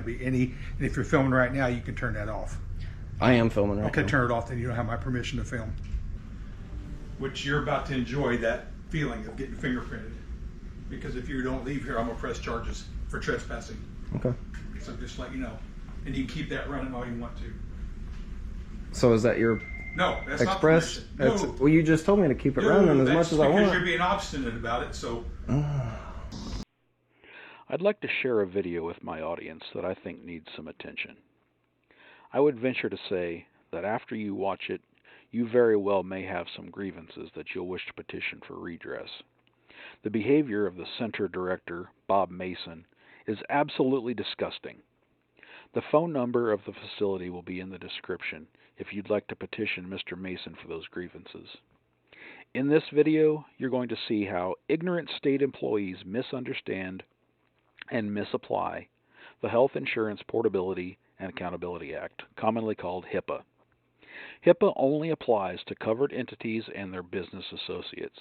can't be any. And if you're filming right now, you can turn that off. I am filming right now. Okay, turn it off, then you don't have my permission to film. Which you're about to enjoy that feeling of getting fingerprinted. Because if you don't leave here, I'm going to press charges for trespassing. Okay. So just let you know. And you can keep that running all you want to. So is that your No, that's express? not permission. No. Well, you just told me to keep it running as much as I want. Because you're being obstinate about it, so... I'd like to share a video with my audience that I think needs some attention. I would venture to say that after you watch it, you very well may have some grievances that you'll wish to petition for redress. The behavior of the center director, Bob Mason, is absolutely disgusting. The phone number of the facility will be in the description if you'd like to petition Mr. Mason for those grievances. In this video, you're going to see how ignorant state employees misunderstand and misapply the Health Insurance Portability and Accountability Act, commonly called HIPAA. HIPAA only applies to covered entities and their business associates.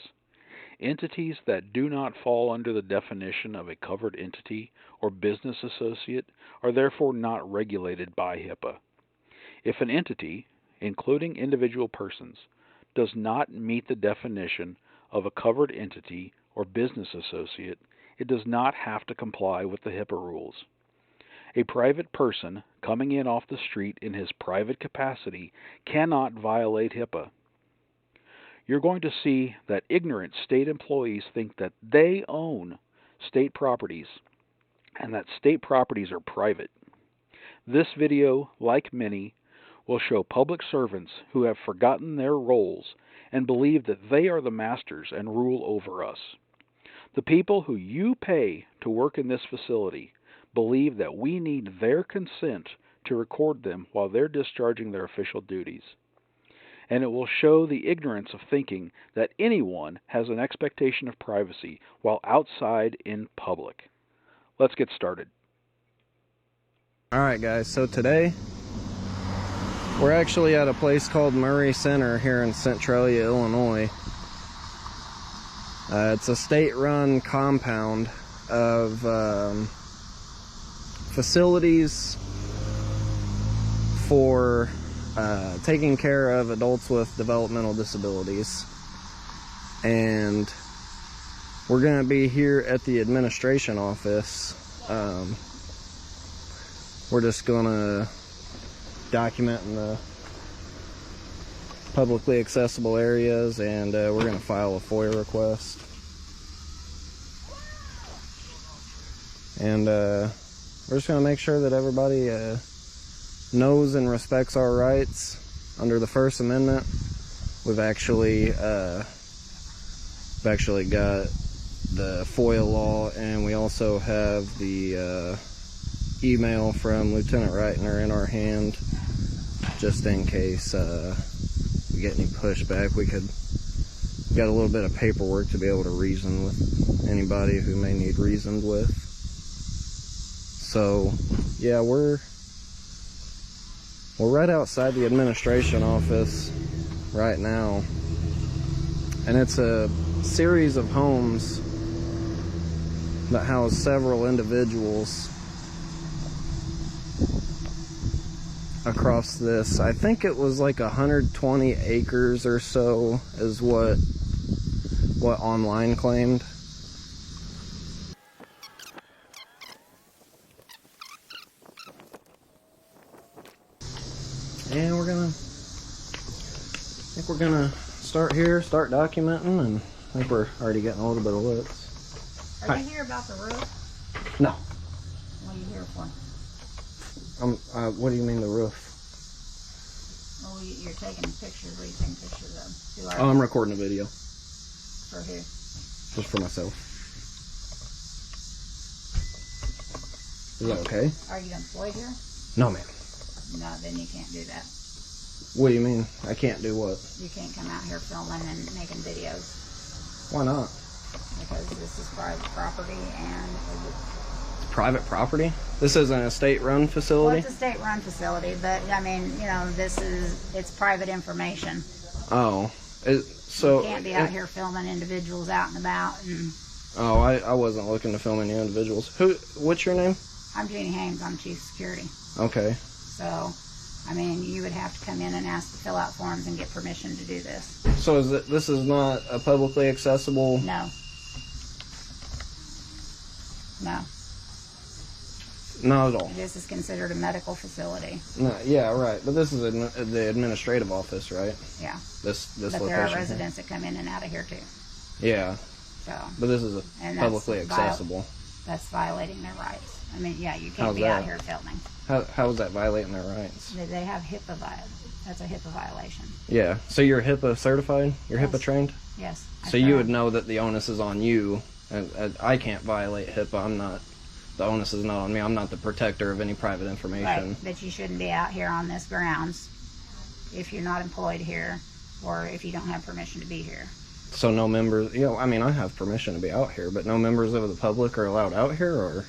Entities that do not fall under the definition of a covered entity or business associate are therefore not regulated by HIPAA. If an entity, including individual persons, does not meet the definition of a covered entity or business associate, it does not have to comply with the HIPAA rules. A private person coming in off the street in his private capacity cannot violate HIPAA. You're going to see that ignorant state employees think that they own state properties and that state properties are private. This video, like many, will show public servants who have forgotten their roles and believe that they are the masters and rule over us. The people who you pay to work in this facility believe that we need their consent to record them while they're discharging their official duties. And it will show the ignorance of thinking that anyone has an expectation of privacy while outside in public. Let's get started. Alright guys, so today we're actually at a place called Murray Center here in Centralia, Illinois. It's a state-run compound of facilities for taking care of adults with developmental disabilities. And we're going to be here at the administration office. We're just going to document in the publicly accessible areas, and we're going to file a FOIA request. And we're just going to make sure that everybody knows and respects our rights under the First Amendment. We've actually got the FOIA law, and we also have the email from Lieutenant Reitner in our hand, just in case we get any pushback. We got a little bit of paperwork to be able to reason with anybody who may need reasoned with. So yeah, we're right outside the administration office right now, and it's a series of homes that house several individuals across this. I think it was like 120 acres or so is what online claimed. And I think we're gonna start here, start documenting, and I think we're already getting a little bit of looks. Are you here about the roof? No. What are you here for? What do you mean the roof? Well, you're taking pictures. What are you taking pictures of? Oh, I'm recording a video. For who? Just for myself. Is that okay? Are you employed here? No, ma'am. No, then you can't do that. What do you mean? I can't do what? You can't come out here filming and making videos. Why not? Because this is private property and... Private property? This isn't a state-run facility? Well, it's a state-run facility, but, I mean, you know, it's private information. Oh. So... You can't be out here filming individuals out and about. And oh, I wasn't looking to film any individuals. What's your name? I'm Jeannie Haynes. I'm Chief Security. Okay. So, I mean, you would have to come in and ask to fill out forms and get permission to do this. So this is not a publicly accessible? No. No. Not at all. This is considered a medical facility. No, yeah, right. But this is the administrative office, right? Yeah. This But location. there are residents that come in and out of here too. Yeah. So. But this is And publicly accessible. That's violating their rights. I mean, yeah, you can't How's be that? out here filming. How is that violating their rights? They have HIPAA that's a HIPAA violation. Yeah. So you're HIPAA certified? You're Yes. HIPAA trained? Yes. So you would know that the onus is on you, and I can't violate HIPAA. I'm not. The onus is not on me. I'm not the protector of any private information. Right, that you shouldn't be out here on this grounds if you're not employed here or if you don't have permission to be here. So no members, I mean, I have permission to be out here, but no members of the public are allowed out here, or?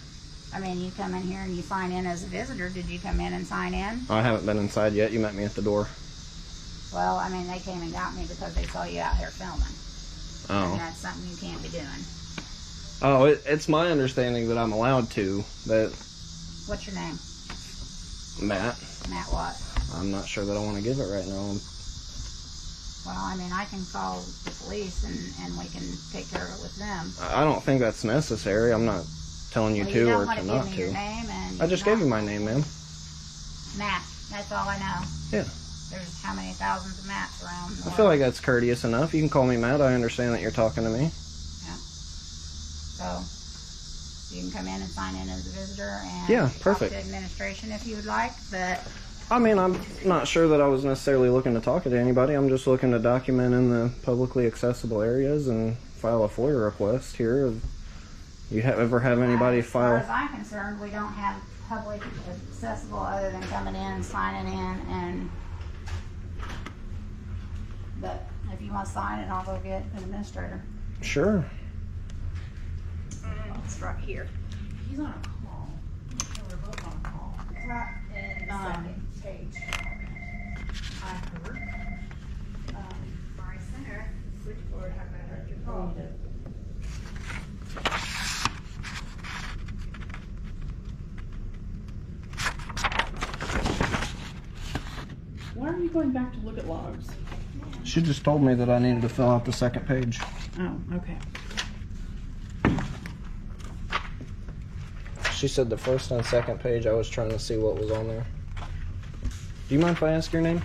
I mean, you come in here and you sign in as a visitor. Did you come in and sign in? I haven't been inside yet. You met me at the door. Well, I mean, they came and got me because they saw you out here filming. And Oh. that's something you can't be doing. Oh, it's my understanding that I'm allowed to. That What's your name? Matt. Matt what? I'm not sure that I want to give it right now. Well, I mean, I can call the police and we can take care of it with them. I don't think that's necessary. I'm not telling you Well, to you don't or want to to not give me your to. name and I just gave you my name, ma'am. Matt. That's all I know. Yeah. There's how many thousands of Matts around? I feel like that's courteous enough. You can call me Matt. I understand that you're talking to me. So you can come in and sign in as a visitor and Yeah, talk perfect. to administration if you would like, but I mean, I'm not sure that I was necessarily looking to talk to anybody. I'm just looking to document in the publicly accessible areas and file a FOIA request here. You ever have anybody as far file? as I'm concerned, we don't have public accessible other than coming in, signing in, and but if you want to sign it, I'll go get an administrator. Sure. It's right here. He's on a call. So we're both on a call. Right in the second page. I heard. Murray Center, switchboard, how about I heard your call? Why are you going back to look at logs? She just told me that I needed to fill out the second page. Oh, okay. She said the first and second page. I was trying to see what was on there. Do you mind if I ask your name?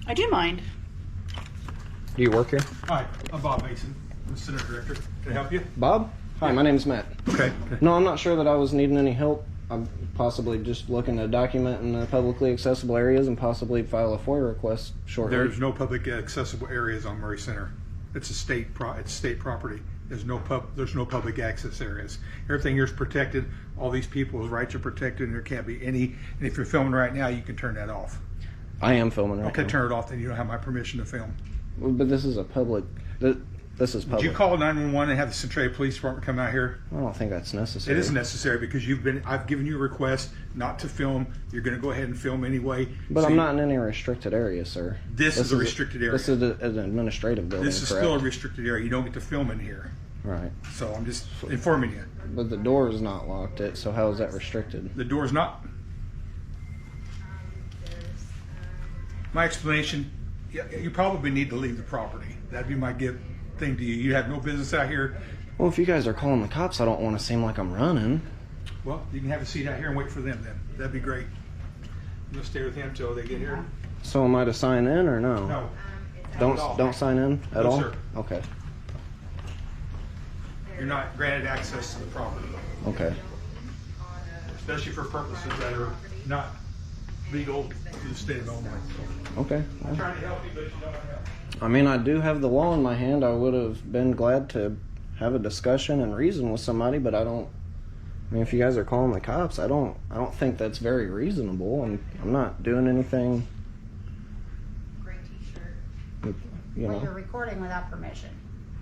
I do mind. Do you work here? Hi, I'm Bob Mason, I'm the Center Director. Can I help you? Bob? Hi, my name's Matt. Okay. No, I'm not sure that I was needing any help. I'm possibly just looking to document in the publicly accessible areas and possibly file a FOIA request shortly. There's no public accessible areas on Murray Center. It's state property. There's no public access areas. Everything here is protected. All these people's rights are protected, and there can't be any. And if you're filming right now, you can turn that off. I am filming right Okay, now. turn it off. Then you don't have my permission to film. But this is a public. This is public. Did you call 911 and have the Centralia Police Department come out here? I don't think that's necessary. It is necessary because I've given you a request not to film. You're going to go ahead and film anyway. But So I'm not in any restricted area, sir. This is a restricted area. This is an administrative building. This is correct? still a restricted area. You don't get to film in here. Right. So I'm just informing you. But the door is not locked. So how is that restricted? The door's not. My explanation, you probably need to leave the property. That'd be my thing to you. You have no business out here. Well, if you guys are calling the cops, I don't want to seem like I'm running. Well, you can have a seat out here and wait for them then. That'd be great. You'll stay with him till they get here? So am I to sign in or no? No. Don't sign in at No, all? sir. Okay. You're not granted access to the property, Okay. especially for purposes that are not legal to the state of Illinois. Okay. I'm Well, trying to help you, but you don't help. I mean, I do have the law in my hand. I would have been glad to have a discussion and reason with somebody, but I don't. I mean, if you guys are calling the cops, I don't think that's very reasonable. I'm not doing anything. You well, know, you're recording without permission.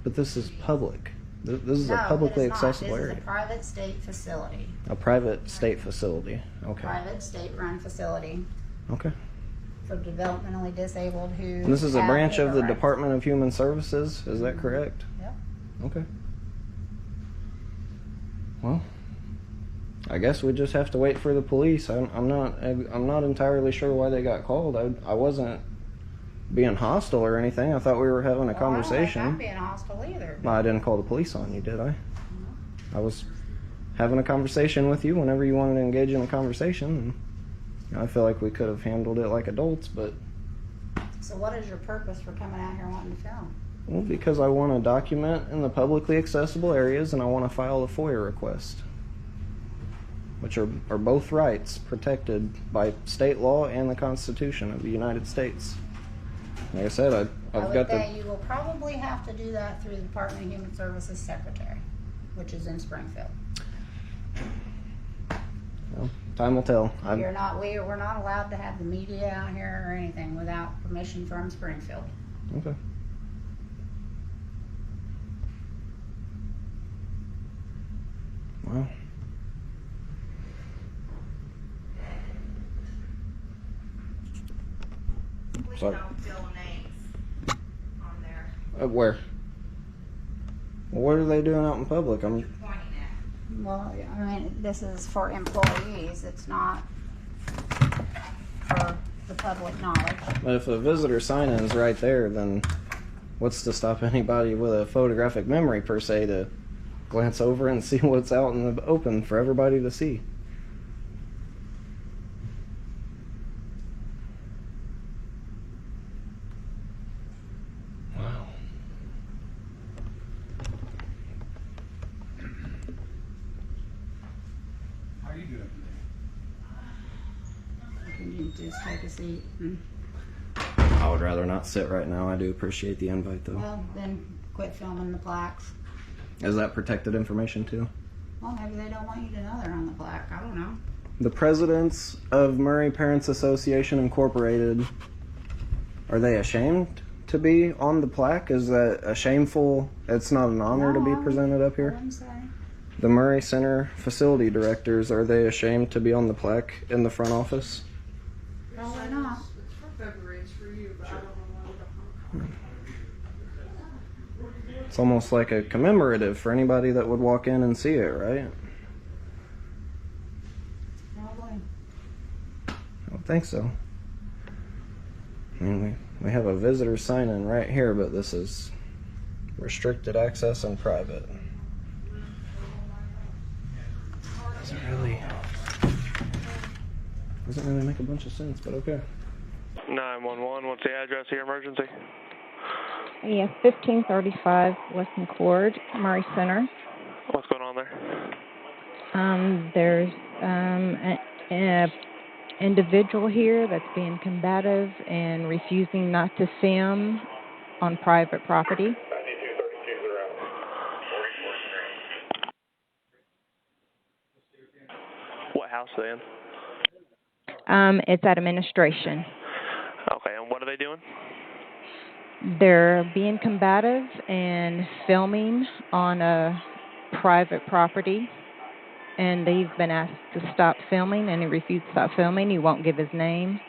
but this is public. This is No, a publicly it is not. accessible This area. is a private state facility. A private state facility. Okay. Private state-run facility Okay. for developmentally disabled who. And this is a have branch of HIPAA the rights. Department of Human Services. Is that correct? Yep. Okay. Well, I guess we just have to wait for the police. I'm not entirely sure why they got called. I wasn't being hostile or anything. I thought we were having a conversation. I don't think I'm being hostile either. No, I didn't call the police on you, did I? I was having a conversation with you whenever you wanted to engage in a conversation. And I feel like we could have handled it like adults, but... So what is your purpose for coming out here wanting to film? Well, because I want to document in the publicly accessible areas and I want to file a FOIA request, which are both rights protected by state law and the Constitution of the United States. Like I said, I've got the... You will probably have to do that through the Department of Human Services Secretary, which is in Springfield. Well, time will tell. We're not allowed to have the media out here or anything without permission from Springfield. Okay. Well... Please So- don't fill names on there. Where? Well, what are they doing out in public? You're pointing at. Well, I mean, this is for employees. It's not for the public knowledge. But if a visitor sign-in's right there, then what's to stop anybody with a photographic memory, per se, to glance over and see what's out in the open for everybody to see? Wow. How are you doing today? Can you just take a seat? I would rather not sit right now. I do appreciate the invite, though. Well, then quit filming the plaques. Is that protected information, too? Well, maybe they don't want you to know they're on the plaque. I don't know. The presidents of Murray Parents Association Incorporated, are they ashamed to be on the plaque? Is that a shameful, it's not an honor to be No, presented up I here? wouldn't say. The Murray Center facility directors, are they ashamed to be on the plaque in the front office? Probably not. It's for February, it's for you, but I don't know why we don't. It's almost like a commemorative for anybody that would walk in and see it, right? Probably. I don't think so. I mean, we have a visitor sign-in right here, but this is restricted access and private. Doesn't really make a bunch of sense, but okay. 911, what's the address of your emergency? Yes, 1535 West McCord, Murray Center. What's going on there? There's an individual here that's being combative and refusing not to film on private property. What house are they in? It's at administration. Okay, and what are they doing? They're being combative and filming on a private property, and they've been asked to stop filming, and he refused to stop filming. He won't give his name.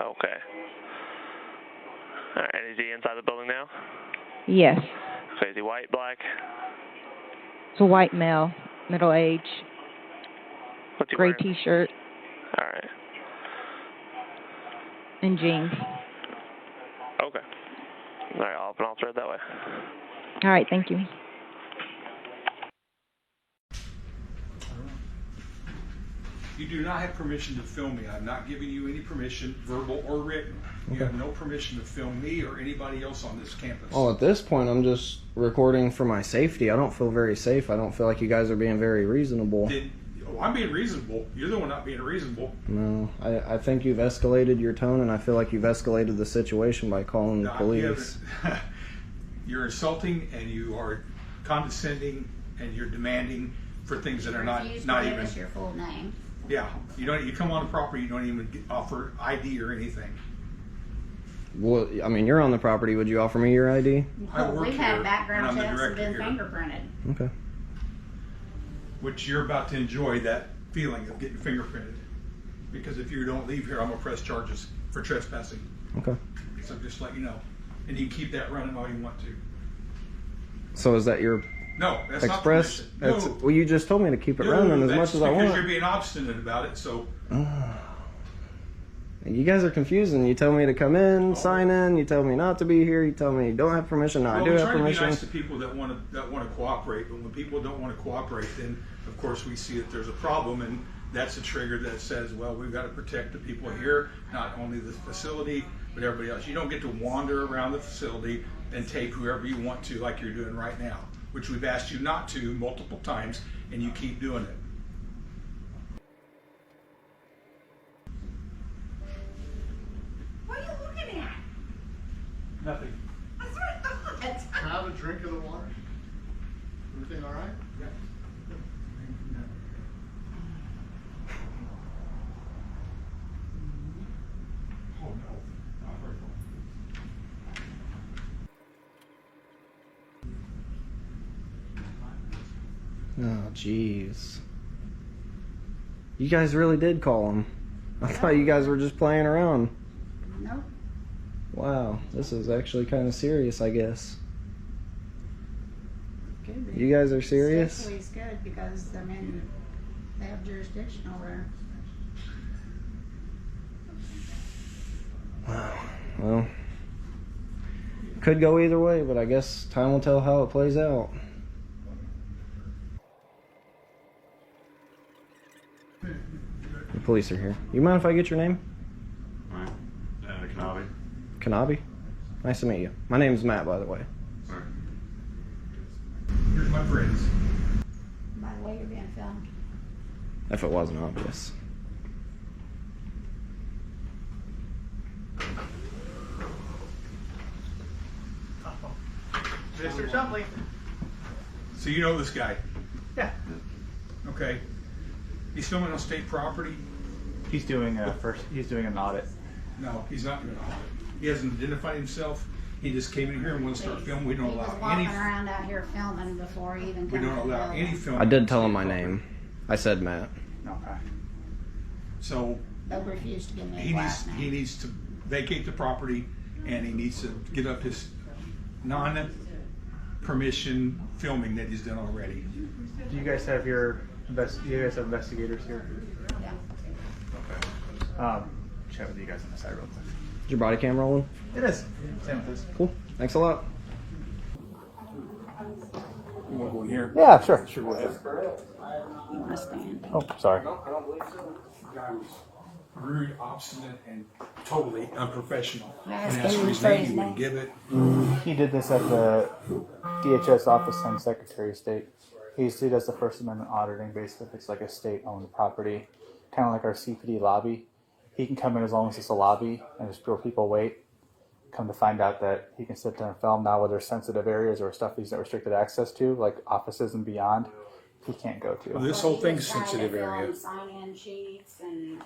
Okay. Alright, is he inside the building now? Yes, Okay, is he white, black? it's a white male, middle age, What's he gray wearing? T-shirt Alright. and jeans. Okay. Alright, I'll open all thread that way. All right, thank you. You do not have permission to film me. I'm not giving you any permission, verbal or written. You have no permission to film me or anybody else on this campus. Well, at this point, I'm just recording for my safety. I don't feel very safe. I don't feel like you guys are being very reasonable. I'm being reasonable. You're the one not being reasonable. No, I think you've escalated your tone, and I feel like you've escalated the situation by calling the No, you police. haven't. You're insulting and you are condescending and you're demanding for things that are Refuse not to give even. us your full name. Yeah, you come on the property, you don't even offer ID or anything. Well, I mean, you're on the property. Would you offer me your ID? I work We've here, had and background I'm the checks and director been here. fingerprinted. Okay. Which you're about to enjoy that feeling of getting fingerprinted. Because if you don't leave here, I'm gonna press charges for trespassing. Okay. So just let you know. And you can keep that running all you want to. So is that your No, that's Express. not permission. That's, No. well, you just told me to keep it No, running as that's much as I because want. you're being obstinate about it, so You guys are confusing. You tell me to come in, sign in. You tell me not to be here. You tell me you don't have permission. No, I do we have try permission. to be nice to people that want to cooperate, but when people don't want to cooperate, then of course we see that there's a problem, and that's a trigger that says, well, we've got to protect the people here, not only the facility, but everybody else. You don't get to wander around the facility and take whoever you want to, like you're doing right now, which we've asked you not to multiple times, and you keep doing it. What are you looking at? Nothing. That's what I thought. Can I have a drink of the water? Everything all right? Yeah. Oh, no. Not very Oh, jeez. You guys really did call him. I thought you guys were just playing around. Nope. Wow, this is actually kind of serious, I guess. Could be. You guys are serious? Safely is good because, I mean, they have jurisdiction over there. Wow. Well, could go either way, but I guess time will tell how it plays out. The police are here. You mind if I get your name? All right. Kanabi. Kanabi? Nice to meet you. My name's Matt, by the way. All right. Here's my friends. By the way, you're being filmed. If it wasn't obvious. Mr. Shumley. So you know this guy? Yeah. Okay. He's filming on state property? He's doing he's doing an audit. No, he's not doing all of it. He hasn't identified himself. He just came in here and wants to start filming. We don't He was allow walking any. around out here filming before he even We came don't in the allow building. any filming. I did on tell him state my property. name. I said Matt. Okay. So They refused to give me he a needs last name. he needs to vacate the property, and he needs to get up his non-permission filming that he's done already. Do you guys have your investigators here? Yeah. Okay. Chat with you guys on the side real quick. Is your body cam rolling? It is. Same with this. Cool. Thanks a lot. You want to go in here? Yeah, sure. Sure, go ahead. You want to stand? Oh, sorry. The guy was rude, obstinate, and totally unprofessional. I And asked asked him for his for name, his he wouldn't name. give it. He did this at the DHS office and Secretary of State. He does the First Amendment auditing, basically. It's like a state-owned property, kind of like our CPD lobby. He can come in as long as it's a lobby and just where people wait. Come to find out that he can sit there and film. Now, where there's sensitive areas or stuff he's not restricted access to, like offices and beyond, he can't go to. Well, this whole thing's sensitive area. Sign-in sheets and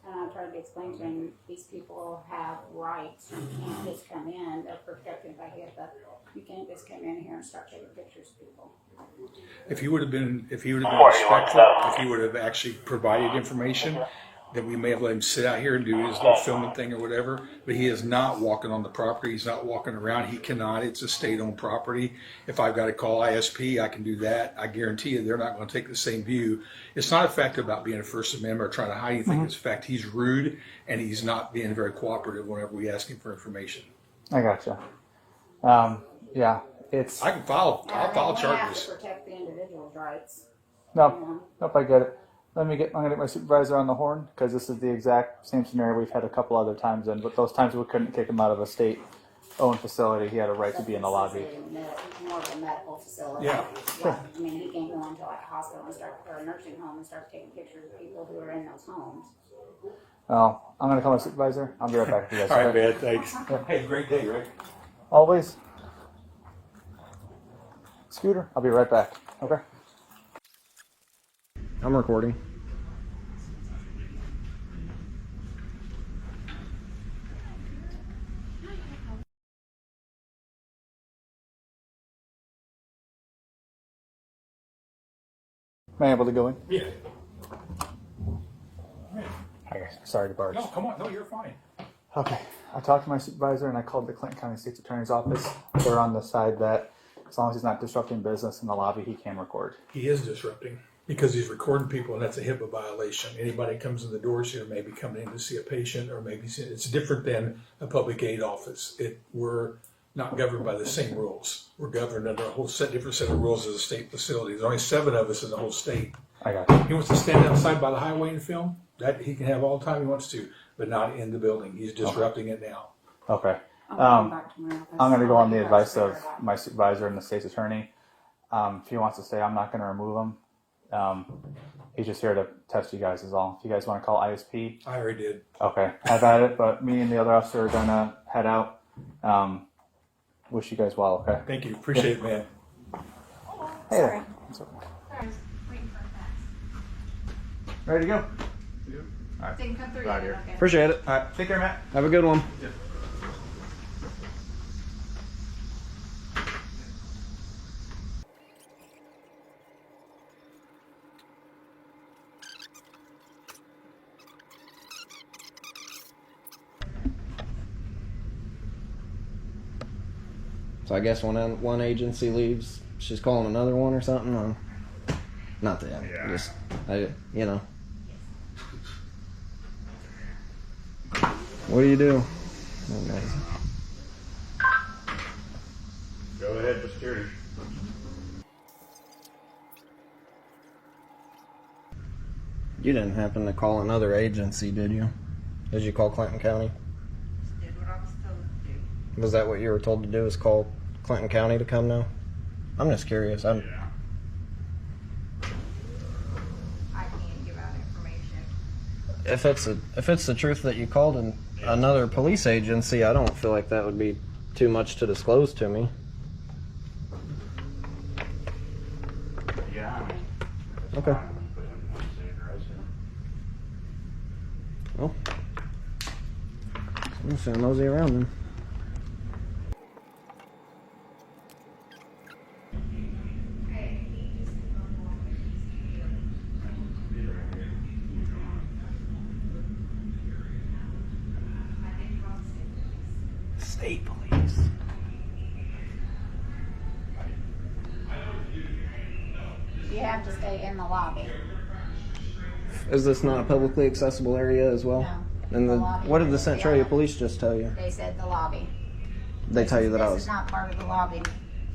I tried to explain to him, these people have rights. You can't just come in. They're protected by HIPAA. You can't just come in here and start taking pictures of people. If he would have been respectful, if he would have actually provided information, then we may have let him sit out here and do his little filming thing or whatever. But he is not walking on the property. He's not walking around. He cannot. It's a state-owned property. If I've got to call ISP, I can do that. I guarantee you they're not going to take the same view. It's not a fact about being a First Amendment or trying to hide anything. It's a fact he's rude and he's not being very cooperative whenever we ask him for information. I gotcha. Yeah, it's I'll file We have charges. to protect the individual's rights. nope. I get it. I'm gonna get my supervisor on the horn because this is the exact same scenario we've had a couple other times in. But those times we couldn't kick him out of a state-owned facility, he had a right to be in the lobby. More of a medical facility. Yeah. I mean, he can't go into like a hospital and or a nursing home and start taking pictures of people who are in those homes. Well, I'm gonna call my supervisor. I'll be right back with you guys. All right, okay? man. Thanks. Hey, great day, right? Always. Scooter, I'll be right back. Okay. I'm recording. Am I able to go in? Yeah. Hi guys. Sorry to barge. No, come on. No, you're fine. Okay. I talked to my supervisor and I called the Clinton County State's Attorney's office. They're on the side that As long as he's not disrupting business in the lobby, he can record. He is disrupting because he's recording people, and that's a HIPAA violation. Anybody comes in the doors here may be coming in to see a patient, or maybe it's different than a public aid office. We're not governed by the same rules. We're governed under a whole different set of rules as a state facility. There's only 7 of us in the whole state. I got you. He wants to stand outside by the highway and film. That he can have all the time he wants to, but not in the building. He's disrupting it now. Okay. I'm back to my office. I'm going to go on the advice of my supervisor and the state's attorney. If he wants to stay, I'm not going to remove him. He's just here to test you guys is all. If you guys want to call ISP. I already did. Okay. Have at it, but me and the other officer are going to head out. Wish you guys well, okay? Thank you. Appreciate it, man. Hey there. It's okay. Ready to go? All right. Didn't come through Right yet, here. okay. Appreciate it. All right. Take care, Matt. Have a good one. So I guess when one agency leaves, she's calling another one or something. Or not that. Yeah. Just you know. What do you do? Oh, nice. Go ahead for security. You didn't happen to call another agency, did you? Did you call Clinton County? Did what I was told to do. Was that what you were told to do? Is call Clinton County to come now? I'm just curious. Yeah. I can't give out information. If it's the truth that you called another police agency, I don't feel like that would be too much to disclose to me. Yeah. Okay. Well, I'm just gonna mosey around then. State police. You have to stay in the lobby. Is this not a publicly accessible area as well? No. And The lobby what did the is Centralia beyond. police just tell you? They said the lobby. They tell you that I This was. is not part of the lobby.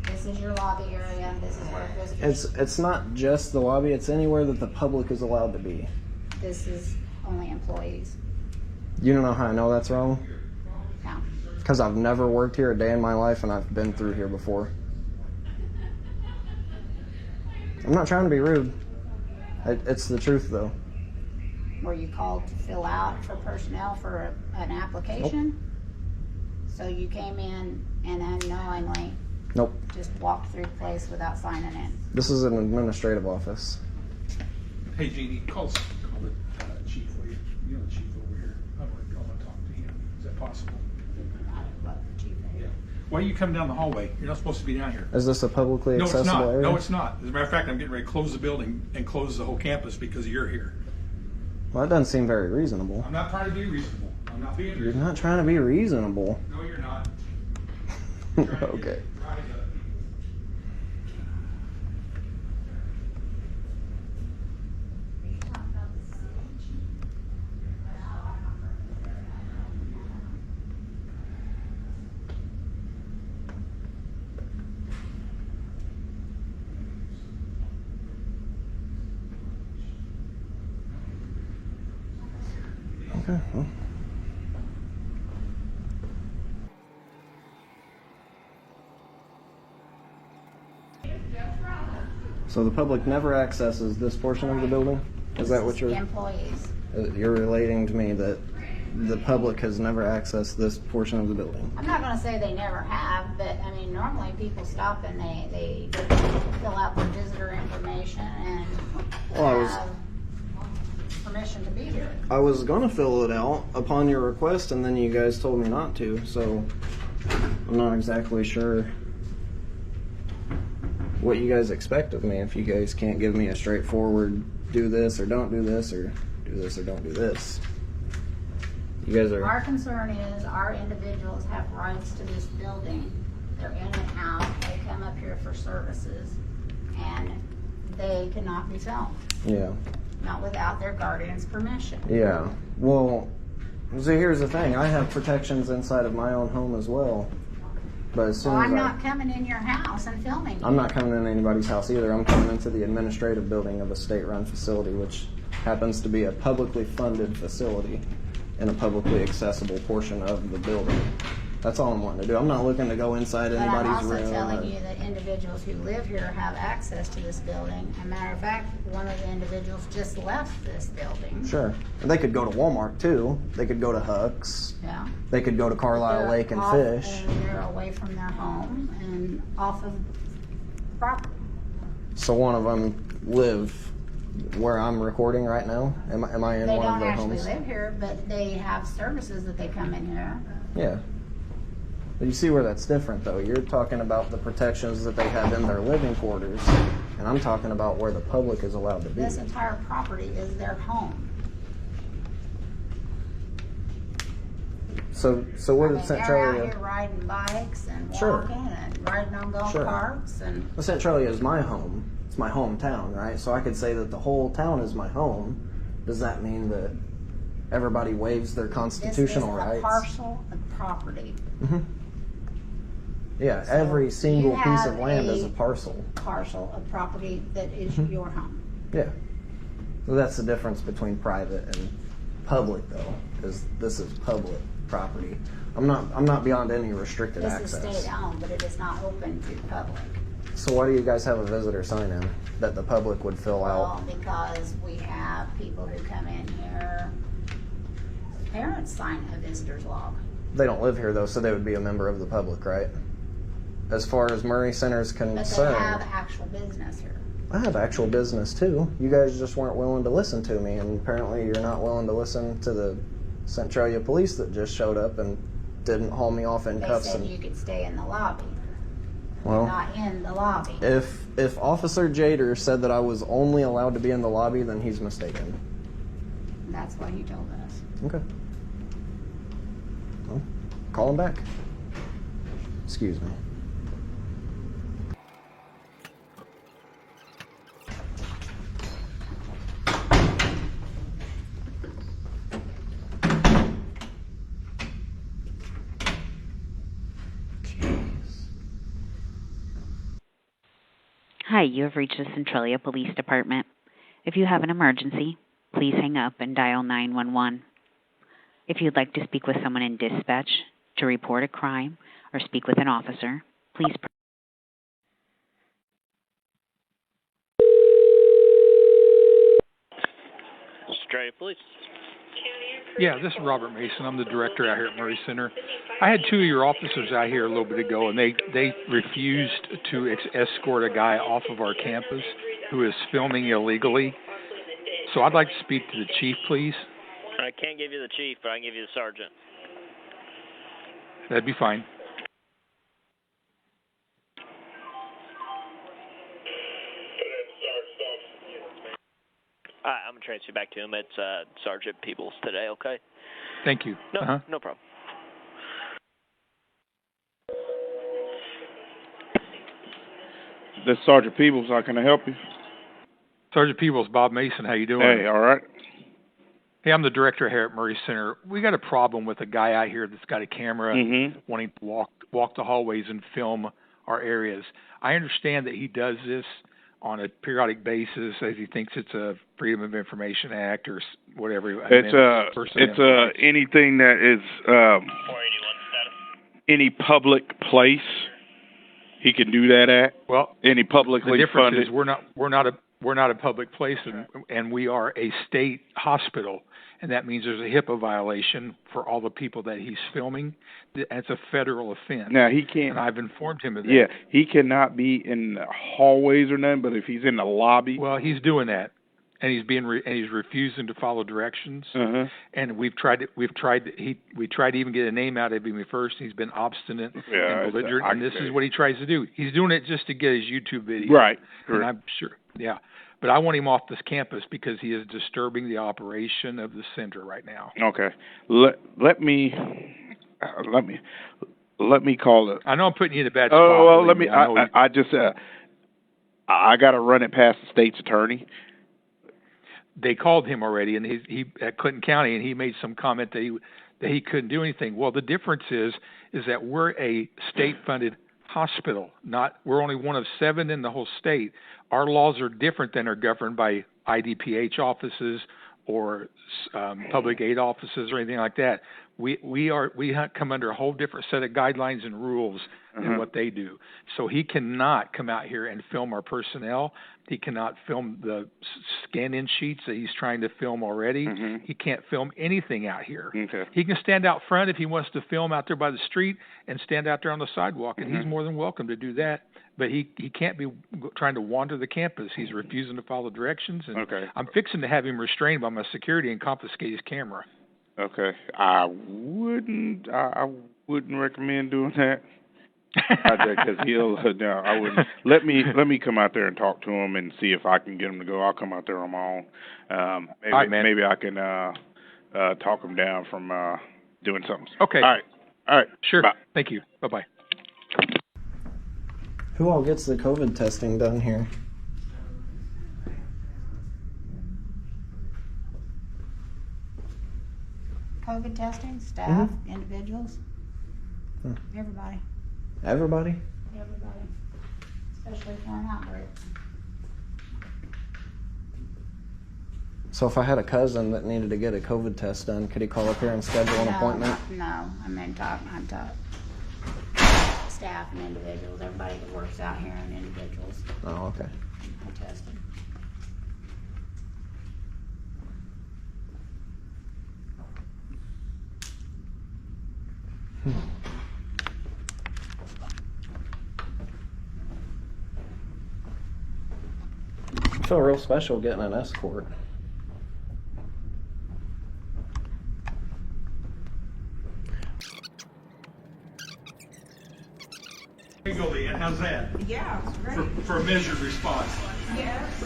This is your lobby area, and this is where visitors. It's not just the lobby. It's anywhere that the public is allowed to be. This is only employees. You don't know how I know that's wrong? No. Because I've never worked here a day in my life, and I've been through here before. I'm not trying to be rude. It's the truth, though. Were you called to fill out for personnel for an application? So you came in and unknowingly Nope. just walked through the place without signing in? This is an administrative office. Hey, Jeannie, call the chief, will you? You know the chief over here. I want to talk to him. Is that possible? What, chief? Yeah. Why do you come down the hallway? You're not supposed to be down here. Is this a publicly No, it's accessible not. area? No, it's not. As a matter of fact, I'm getting ready to close the building and close the whole campus because you're here. Well, that doesn't seem very reasonable. I'm not trying to be reasonable. I'm not being You're reasonable. not trying to be reasonable. No, you're not. Okay. Try to go. Okay. Well. So the public never accesses this portion of the building? Is that what Employees. you're relating to me, that the public has never accessed this portion of the building? I'm not gonna say they never have, but I mean, normally people stop and they fill out their visitor information and Well, I was- have permission to be here. I was gonna fill it out upon your request, and then you guys told me not to, so I'm not exactly sure what you guys expect of me if you guys can't give me a straightforward do this or don't do this, or do this or don't do this. You guys are... Our concern is our individuals have rights to this building they're in and out, they come up here for services, and they cannot be filmed, Yeah. not without their guardian's permission. Yeah. Well, so here's the thing. I have protections inside of my own home as well. But as soon Well, as I'm not coming in your house and filming you. I'm not coming in anybody's house either. I'm coming into the administrative building of a state-run facility, which happens to be a publicly funded facility in a publicly accessible portion of the building. That's all I'm wanting to do. I'm not looking to go inside But I'm anybody's also room. telling you that individuals who live here have access to this building. As a matter of fact, one of the individuals just left this building. Sure. And they could go to Walmart too. They could go to Huck's. Yeah. They could go to Carlisle They're Lake and off, fish. And they're away from their home and off of property. So one of them live where I'm recording right now? Am I in They one of don't their actually homes? live here, but they have services that they come in here. Yeah. But you see where that's different, though. You're talking about the protections that they have in their living quarters, and I'm talking about where the public is allowed to be. This entire property is their home. So what did They're out Centralia? here riding bikes and walking Sure. and riding on golf Sure. carts and. Well, Centralia is my home. It's my hometown, right? So I could say that the whole town is my home. Does that mean that everybody waives their constitutional This is rights? a parcel of property. Mm-hmm. Yeah, So every single you piece have of land is a a parcel. Parcel of property that is Mm-hmm. your home. Yeah. So that's the difference between private and public, though, because this is public property. I'm not beyond any restricted This access. is state owned, but it is not open to the public. So why do you guys have a visitor sign in that the public would fill out? Well, because we have people who come in here. Parents sign a visitor's log. They don't live here though, so they would be a member of the public, right? As far as Murray Center is But they concerned, have actual business here. I have actual business too. You guys just weren't willing to listen to me, and apparently you're not willing to listen to the Centralia police that just showed up and didn't haul me off in They cuffs. said And you could stay in the lobby, well, not in the lobby. if Officer Jader said that I was only allowed to be in the lobby, then he's mistaken. That's what he told us. Okay. Well, call him back. Excuse me. Hi, you have reached the Centralia Police Department. If you have an emergency, please hang up and dial 911. If you'd like to speak with someone in dispatch, to report a crime, or speak with an officer, please press. Centralia Police. Yeah, this is Robert Mason. I'm the director out here at Murray Center. I had two of your officers out here a little bit ago, and they refused to escort a guy off of our campus who is filming illegally. So I'd like to speak to the chief, please. I can't give you the chief, but I can give you the sergeant. That'd be fine. All right, I'm going to transfer you back to him. It's Sergeant Peebles today, okay? Thank you. No, no problem. This is Sergeant Peebles. How can I help you? Sergeant Peebles, Bob Mason, how you doing? Hey, all right. Hey, I'm the director here at Murray Center. We got a problem with a guy out here that's got a camera wanting to walk the hallways and film our areas. I understand that he does this on a periodic basis as he thinks it's a Freedom of Information Act or whatever. It's anything that is any public place he can do that at. Well, any publicly the difference funded. is we're not a public place, and we are a state hospital, and that means there's a HIPAA violation for all the people that he's filming. That's a federal offense. Now he can't. And I've informed him of that. Yeah, he cannot be in the hallways or nothing. But if he's in the lobby, well, he's doing that, and he's refusing to follow directions. And we tried to even get a name out of him at first. He's been obstinate and belligerent, and this is what he tries to do. He's doing it just to get his YouTube video. Right. And I'm sure. Yeah. But I want him off this campus because he is disturbing the operation of the center right now. Okay. Let me. let me call it. I know I'm putting you in a bad spot. Oh, well, let believe me. I I just. I got to run it past the state's attorney. They called him already, and he at Clinton County, and he made some comment that he couldn't do anything. Well, the difference is that we're a state-funded hospital. We're only one of 7 in the whole state. Our laws are different than are governed by IDPH offices or public aid offices or anything like that. We come under a whole different set of guidelines and rules than what they do. So he cannot come out here and film our personnel. He cannot film the scan-in sheets that he's trying to film already. He can't film anything out here. Okay. He can stand out front if he wants to film out there by the street and stand out there on the sidewalk, and he's more than welcome to do that. But he can't be trying to wander the campus. He's refusing to follow directions, and I'm fixing to have him restrained by my security and confiscate his camera. Okay, I wouldn't recommend doing that. Because he'll. No, I wouldn't. Let me come out there and talk to him and see if I can get him to go. I'll come out there on my own. Maybe I can talk him down from doing something. Okay. All right. Sure. Bye. Thank you. Bye-bye. Who all gets the COVID testing done here? COVID testing, staff, individuals, everybody. Everybody? Everybody, especially for an outbreak. So if I had a cousin that needed to get a COVID test done, could he call up here and schedule an appointment? No, I'm talking staff and individuals, everybody that works out here and individuals. Oh, okay. I tested. I feel real special getting an escort. There you go, Leanne. How's that? Yeah, it's great. For a measured response. Yes.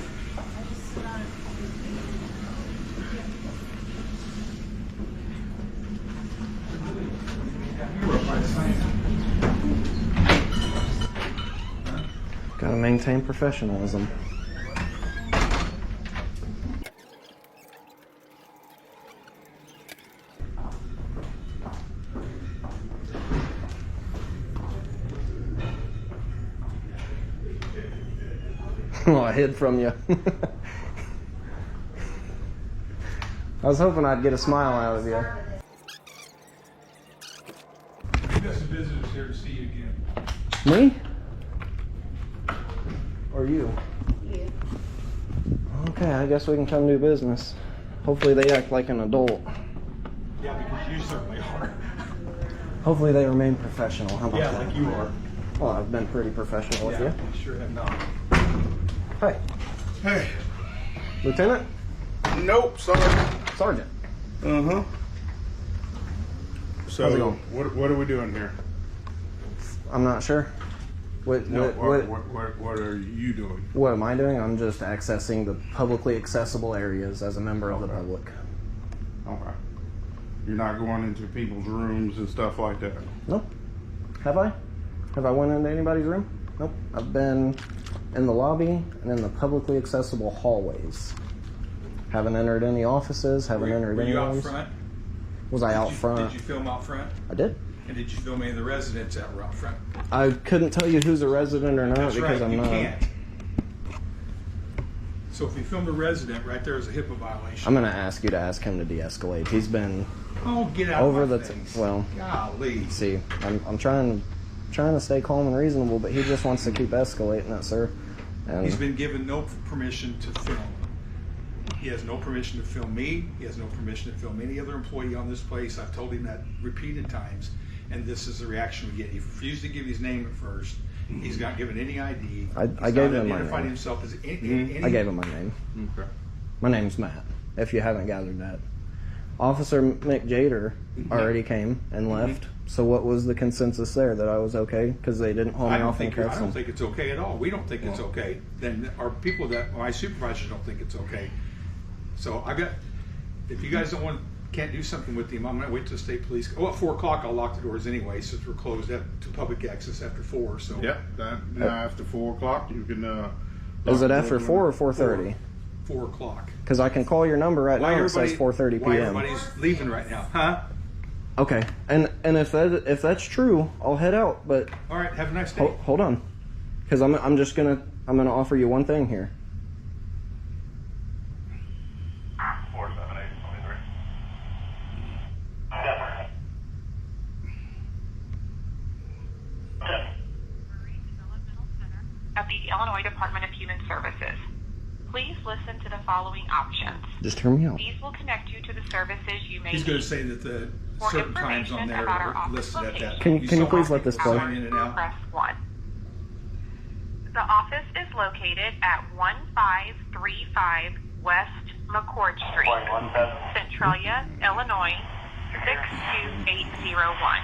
Gotta maintain professionalism. Oh, I hid from you. I was hoping I'd get a smile out of you. We've got some visitors here to see you again. Me? Or you? You. Okay, I guess we can come do business. Hopefully they act like an adult. Yeah, because you certainly are. Hopefully they remain professional. How about Yeah, that? like you are. Well, I've been pretty professional with you. You sure have not. Hi. Hey. Lieutenant? Nope, Sergeant. Sergeant. Uh-huh. How's it So, going? what are we doing here? I'm not sure. What are you doing? What am I doing? I'm just accessing the publicly accessible areas as a member of the public. Okay. You're not going into people's rooms and stuff like that? Nope. Have I? Have I went into anybody's room? Nope. I've been in the lobby and in the publicly accessible hallways. Haven't entered any offices, haven't entered any rooms. Were you out front? Was I out front? Did you film out front? I did. And did you film any of the residents that were out front? I couldn't tell you who's a resident or not. That's because right, I'm you not. can't. So if you filmed a resident, right there is a HIPAA violation. I'm going to ask you to ask him to de-escalate. He's been Oh, get out over of my the face. well. Golly. See, I'm trying to stay calm and reasonable, but he just wants to keep escalating it, sir. And He's been given no permission to film. He has no permission to film me. He has no permission to film any other employee on this place. I've told him that repeated times, and this is the reaction we get. He refused to give his name at first. He's not given any ID. I He's gave not him my identified name. himself as any. I gave him my name. Okay. My name's Matt, if you haven't gathered that. Officer McJader already came and left. So what was the consensus there? That I was okay because they didn't haul me I don't off in think cuffs? it's okay at all. We don't think it's okay. Then our people that my supervisors don't think it's okay. So if you guys don't want can't do something with him, I'm gonna wait till the state police. At 4 o'clock, I'll lock the doors anyway, since we're closed to public access after 4. So Yep. Now after 4 o'clock, you can. Is it after 4 or 4:30? 4 o'clock. Because I can call your number right now. It says 4:30 Why p.m. everybody's leaving right now, huh? Okay, and if that's true, I'll head out. But All right, have a nice day. hold on, because I'm gonna offer you one thing here. 47823. Developmental Center of the Illinois Department of Human Services. Please listen to the following options. Just hear me out. These will connect you to the services you may He's going to need. say that the For certain times on information there about our are office listed at that. location, Can you please let this play? Sign in and out. press 1. The office is located at 1535 West McCord Street, Centralia, Illinois 62801.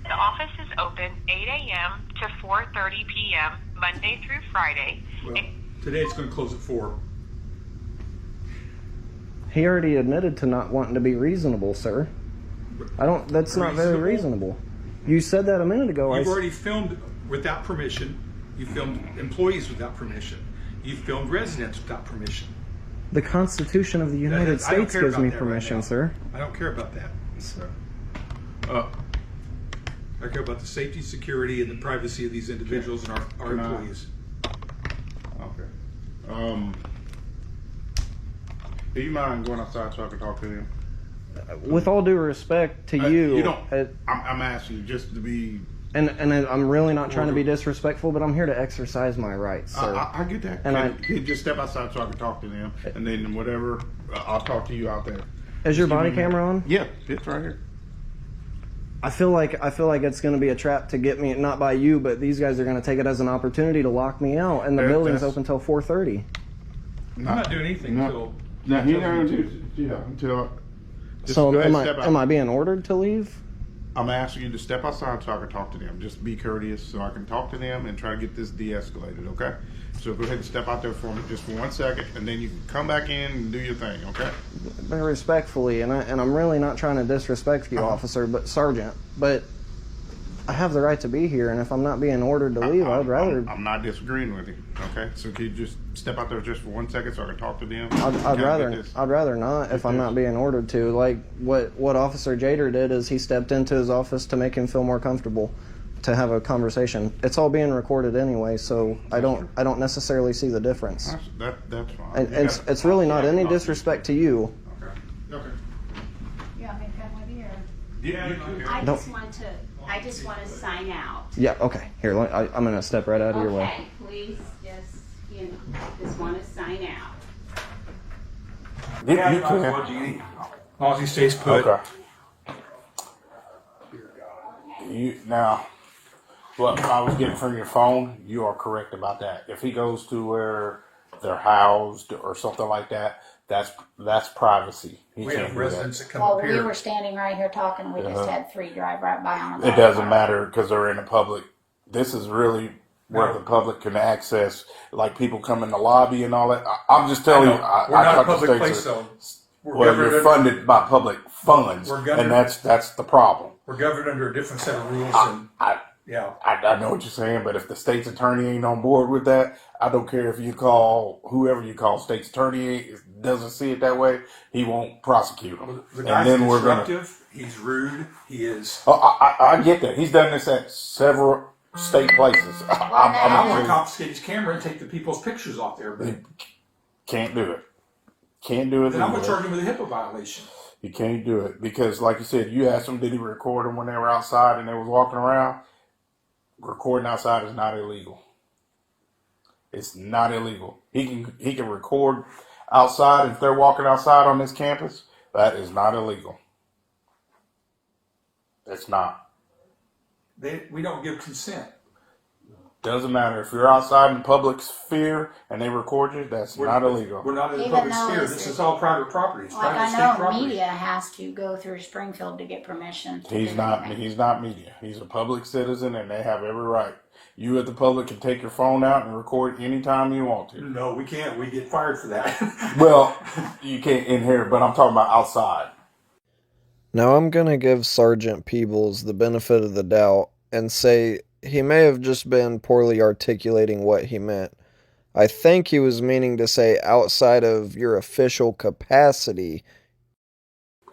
The office is open 8 a.m. to 4:30 p.m. Monday through Friday. Well, today it's going to close at 4. He already admitted to not wanting to be reasonable, sir. That's not very reasonable. You said that a minute ago. You've already filmed without permission. You filmed employees without permission. You filmed residents without permission. The Constitution of the United I don't States care gives about me that permission, right now. sir. I don't care about that. I care about the safety, security, and the privacy of these individuals and our employees. Okay. Do you mind going outside so I can talk to him? With all due respect to you, You don't. I'm asking you just to be. and I'm really not trying to be disrespectful, but I'm here to exercise my rights, sir. I get that. And Can you just step outside so I can talk to them, and then whatever, I'll talk to you out there. Is your Just give body me a minute. camera on? Yeah, it's right here. I feel like it's going to be a trap to get me, not by you, but these guys are going to take it as an opportunity to lock me out, and the building's open till 4:30. I'm not doing anything until. No, he's not going to do until. So am I being ordered to leave? I'm asking you to step outside so I can talk to them. Just be courteous so I can talk to them and try to get this de-escalated, okay? So go ahead and step out there for me just for 1 second, and then you can come back in and do your thing, okay? Very respectfully, and I'm really not trying to disrespect you, officer, but sergeant. But I have the right to be here, and if I'm not being ordered to leave, I'd rather. I'm not disagreeing with you, okay? So can you just step out there just for 1 second so I can talk to them? I'd rather not if I'm not being ordered to. Like what Officer Jader did is he stepped into his office to make him feel more comfortable to have a conversation. It's all being recorded anyway, so I don't necessarily see the difference. That's fine. And it's really not any disrespect to you. Okay. You want me to come with you? Yeah. I just want to sign out. Yeah. Okay. Here, I'm gonna step right out of your way. Okay, please just want to sign out. You can. As long as he stays put. Okay. Now, what I was getting from your phone, you are correct about that. If he goes to where they're housed or something like that, that's privacy. He We can't have do residents that. that come Well, up we here. were standing right here talking. We just had 3 drive right by on a It doesn't matter because they're in the public. This is really where the public can access, like people come in the lobby and all that. I'm just telling you, We're not a thought the public states place, are- though. We're Well, governed you're under- funded by public funds, We're governed- and that's the problem. We're governed under a different set of rules. And I know what you're saying, but if the state's attorney ain't on board with that, I don't care if you call whoever you call state's attorney doesn't see it that way, he won't prosecute them. the guy's disruptive. He's rude. He is. Oh, I get that. He's done this at several state places. I want to confiscate his camera and take the people's pictures off there, but Can't do it. Can't do it. then I'm going to legally. charge him with a HIPAA violation. You can't do it because, like you said, you asked them, did he record them when they were outside and they was walking around? Recording outside is not illegal. It's not illegal. He can record outside if they're walking outside on this campus. That is not illegal. It's not. We don't give consent. Doesn't matter if you're outside in the public sphere and they record you. That's not illegal. We're not in the Even public though sphere. it's- This is all private property. It's Like private state I know property. media has to go through Springfield to get permission. To He's do not. anything. He's not media. He's a public citizen, and they have every right. You, as the public, can take your phone out and record anytime you want to. No, we can't. We get fired for that. Well, you can't in here, but I'm talking about outside. Now I'm going to give Sergeant Peebles the benefit of the doubt and say he may have just been poorly articulating what he meant. I think he was meaning to say outside of your official capacity.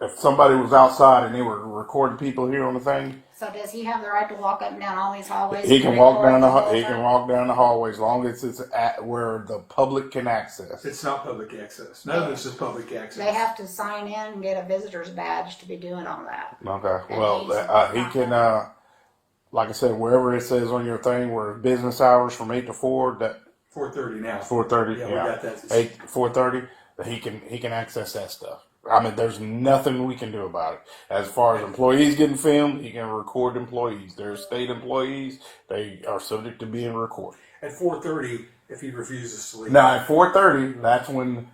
If somebody was outside and they were recording people here on the thing, So does he have the right to walk up and down all these hallways? he and can walk record down the the whole he can time? walk down the hallway as long as it's at where the public can access. It's not public access. None of this is public access. They have to sign in and get a visitor's badge to be doing all that. Okay. And Well, he's- he can, like I said, wherever it says on your thing, where business hours from 8 to 4, that 4:30 now. 4:30, Yeah, yeah, we got that. 4:30, he can access that stuff. I mean, there's nothing we can do about it. As far as employees getting filmed, he can record employees. They're state employees; they are subject to being recorded. At 4:30, if he refuses to leave. Now at 4:30, that's when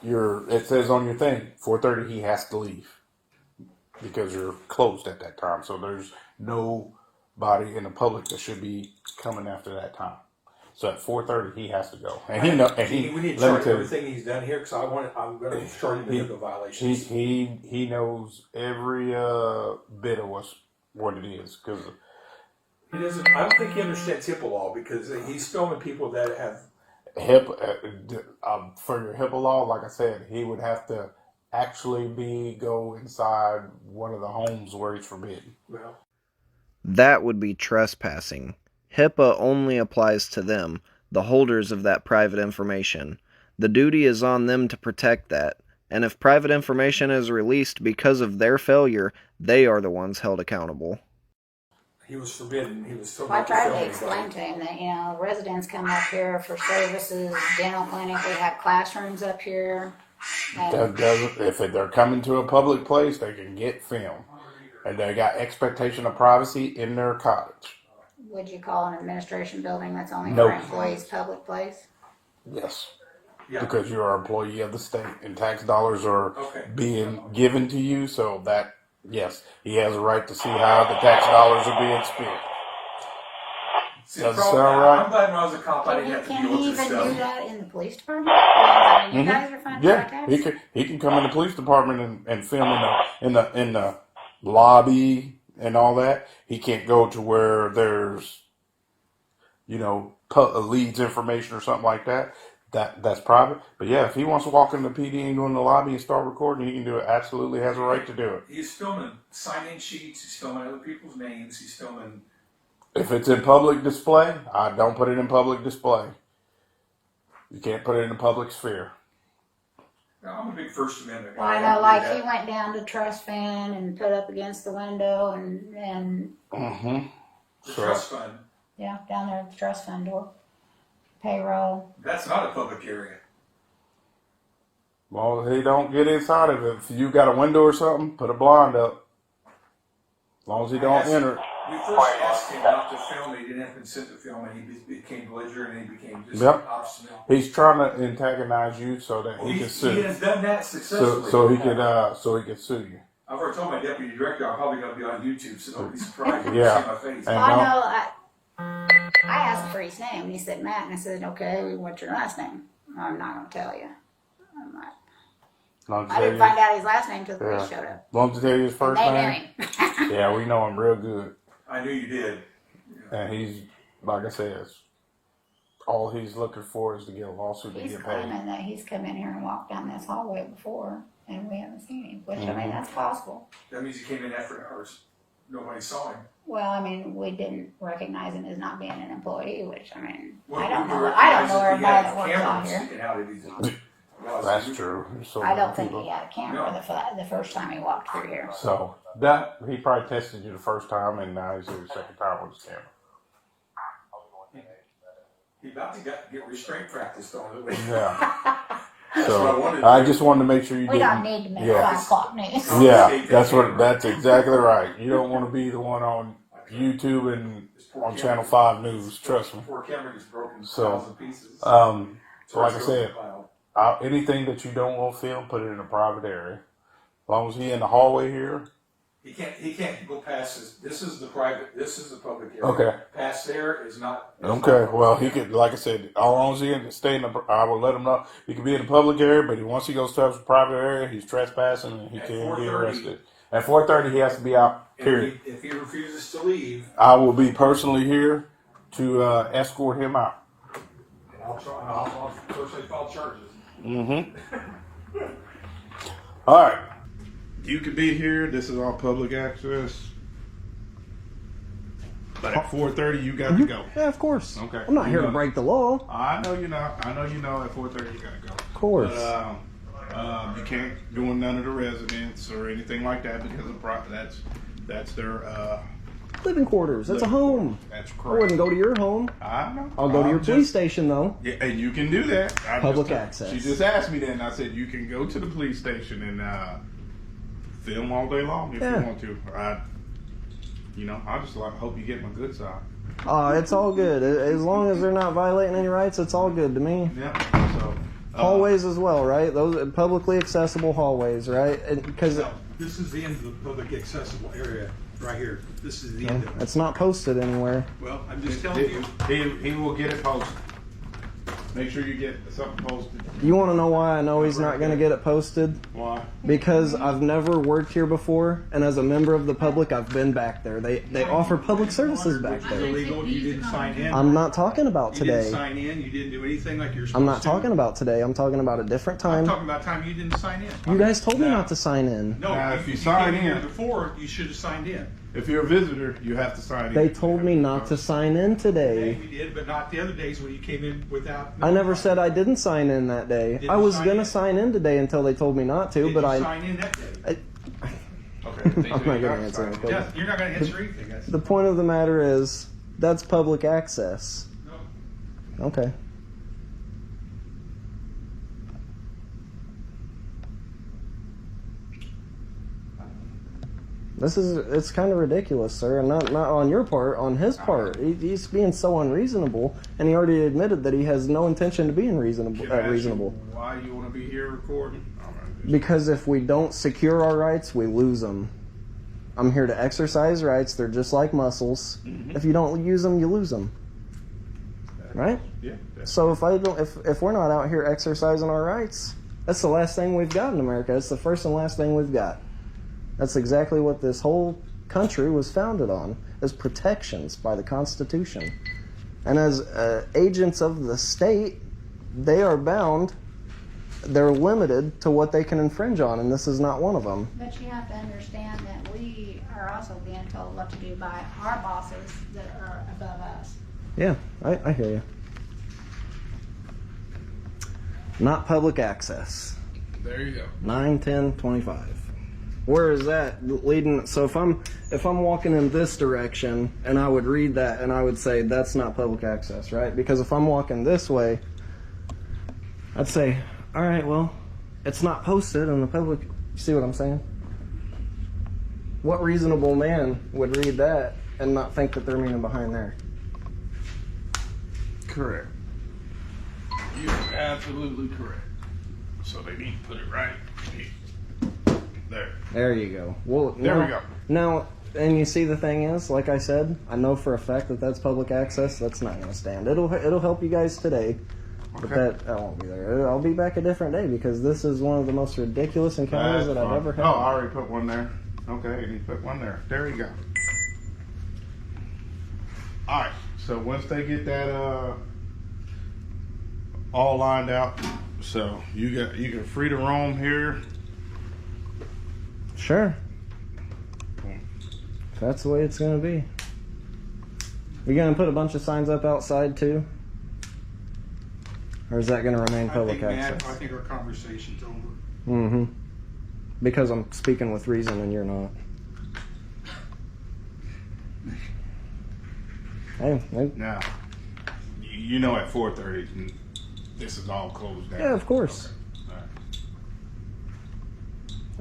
it says on your thing, 4:30 he has to leave because you're closed at that time. So there's nobody in the public that should be coming after that time. So at 4:30 he has to go, and he know. And we need to charge everything he's done here because I'm going to charge him the HIPAA violations. He knows every bit of what it is because He doesn't. I don't think he understands HIPAA law because he's filming people that have HIPAA for your HIPAA law. Like I said, he would have to actually go inside one of the homes where he's forbidden. Well, that would be trespassing. HIPAA only applies to them, the holders of that private information. The duty is on them to protect that, and if private information is released because of their failure, they are the ones held accountable. He was forbidden. He was told Well, I not to tried film to anybody. explain to him that, residents come up here for services, dental clinic, we have classrooms up here. If they're coming to a public place, they can get filmed, and they got expectation of privacy in their cottage. Would you call an administration building that's only No. for employees public place? Yes. Yeah. Because you're an employee of the state and tax dollars are Okay. being given to you, so that, yes, he has a right to see how the tax dollars are being spent. See, Doesn't the problem- sound right? I'm glad when I was a cop, I didn't have to Can deal he with this even do stuff. that in the police department? I mean, you guys are finding Yeah, tax? he can come in the police department and film in the lobby and all that. He can't go to where there's leads information or something like that. That's private. But yeah, if he wants to walk in the PD and go in the lobby and start recording, he can do it. Absolutely has a right to do it. He's filming sign-in sheets. He's filming other people's names. He's filming. If it's in public display, I don't put it in public display. You can't put it in the public sphere. Now, I'm a big First Amendment guy. Well, I don't know, do like, that. he went down to trust fan and put up against the window and The trust fund. yeah, down there at the trust fund door. Payroll. That's not a public area. Well, he don't get inside of it. If you got a window or something, put a blind up. As long as he don't enter it. We first asked him not to film it. He didn't have consent to film it. He became belligerent and he became just Yep. obstinate. He's trying to antagonize you so that he can sue. He has done that successfully. So he can sue you. I've already told my deputy director I'm probably going to be on YouTube, so don't be surprised when Yeah. you see my face. And Well, I know, I asked for his name and he said Matt, and I said, okay, what's your last name? I'm not going to tell you. I'm like, I didn't find out his last name until the police showed up. Want to tell you his first And they name? knew him. Yeah, we know him real good. I knew you did. And he's, like I said, all he's looking for is to get a lawsuit to He's get paid. claiming that he's come in here and walked down this hallway before, and we haven't seen him, which, I mean, that's possible. That means he came in after hours. Nobody saw him. Well, I mean, we didn't recognize him as not being an employee, which, I mean, Well, I don't we know recognized everybody he had that works out cameras here. sticking out of his- That's true. So I don't many think people. he had a camera the first time he walked through here. So that he probably tested you the first time, and now he's here the second time with his camera. He about to get restraint practiced on it. Yeah. That's So what I wanted to I do. just wanted to make sure you We didn't. don't need to make Yeah. 5 o'clock news. Yeah, that's exactly right. You don't want to be the one on YouTube and on Channel 5 News. Trust me. Poor camera gets broken So, 1,000 pieces. So like I said, anything that you don't want film, put it in a private area. As long as he in the hallway here. He can't go past this. This is the public area. Okay. Past there is not. Okay, well, he could, like I said, as long as he can stay in I will let him know. He could be in the public area, but once he goes to a private area, he's trespassing and he At can't be 4:30. arrested. At 4:30, he has to be out. Period. If he refuses to leave, I will be personally here to escort him out. I'll personally file charges. Mm-hmm. All right. You can be here. This is all public access. But at 4:30, you got to go. Yeah, of course. Okay. I'm not here to break the law. I know you're not. I know you know. At 4:30, you got to go. Of course. But you can't go in none of the residents or anything like that because that's their living quarters. That's a home. That's I correct. wouldn't go to your home. I know. I'll go to your police station though. Yeah, and you can do that. Public access. She just asked me that, and I said you can go to the police station and film all day long if you want to. I just hope you get my good side. It's all good. As long as they're not violating any rights, it's all good to me. Yeah. So hallways as well, right? Those publicly accessible hallways, right? Because this is the end of the public accessible area right here. This is the end of it. it's not posted anywhere. Well, I'm just telling you. He will get it posted. Make sure you get something posted. You want to know why I know he's not going to get it posted? Why? Because I've never worked here before, and as a member of the public, I've been back there. They offer public services back there. Illegal. You didn't sign in. I'm not talking about You today. didn't sign in. You didn't do anything like you're supposed to. I'm not talking about today. I'm talking about a different I'm time. talking about time you didn't sign in. You guys told me not to sign in. No, Now, if you came sign here in- before, you should have signed in. If you're a visitor, you have to sign in. They told me not to sign in today. You did, but not the other days when you came in without. I never said I didn't sign in that day. Did I you was sign going to in? sign in today until they told me not to, Did but you I. sign in that day? Okay. I'm not going to answer that. Yeah, you're not going to answer anything. That's, The point of the matter is, that's public access. no. Okay. It's kind of ridiculous, sir, and not on your part, on his part. He's being so unreasonable, and he already admitted that he has no intention to being reasonable. Can I ask you Reasonable. why you want to be here recording? Because if we don't secure our rights, we lose them. I'm here to exercise rights. They're just like muscles. Mhm. If you don't use them, you lose them. Right? Yeah. So if we're not out here exercising our rights, that's the last thing we've got in America. It's the first and last thing we've got. That's exactly what this whole country was founded on, is protections by the Constitution. And as agents of the state, they are bound, they're limited to what they can infringe on, and this is not one of them. But you have to understand that we are also being told what to do by our bosses that are above us. Yeah, I hear you. Not public access. There you go. 9/10/25. Where is that leading? So if I'm walking in this direction and I would read that and I would say that's not public access, right? Because if I'm walking this way, I'd say, all right, well, it's not posted in the public. You see what I'm saying? What reasonable man would read that and not think that they're meaning behind there? Correct. You're absolutely correct. So they need to put it right here. There. There you go. Well, There we go. Now, and you see, the thing is, like I said, I know for a fact that that's public access. That's not going to stand. It'll help you guys today, but that won't be there. I'll be back a different day because this is one of the most ridiculous encounters that I've ever had. Oh, I already put one there. Okay, and you put one there. There you go. All right. So once they get that all lined out, so you can free to roam here. Sure. If that's the way it's going to be. We going to put a bunch of signs up outside too? Or is that going to remain public access? I think our conversation's over. Mm-hmm. Because I'm speaking with reason and you're not. Hey. Now, you know at 4:30, this is all closed down. Yeah, of course. Okay. All right.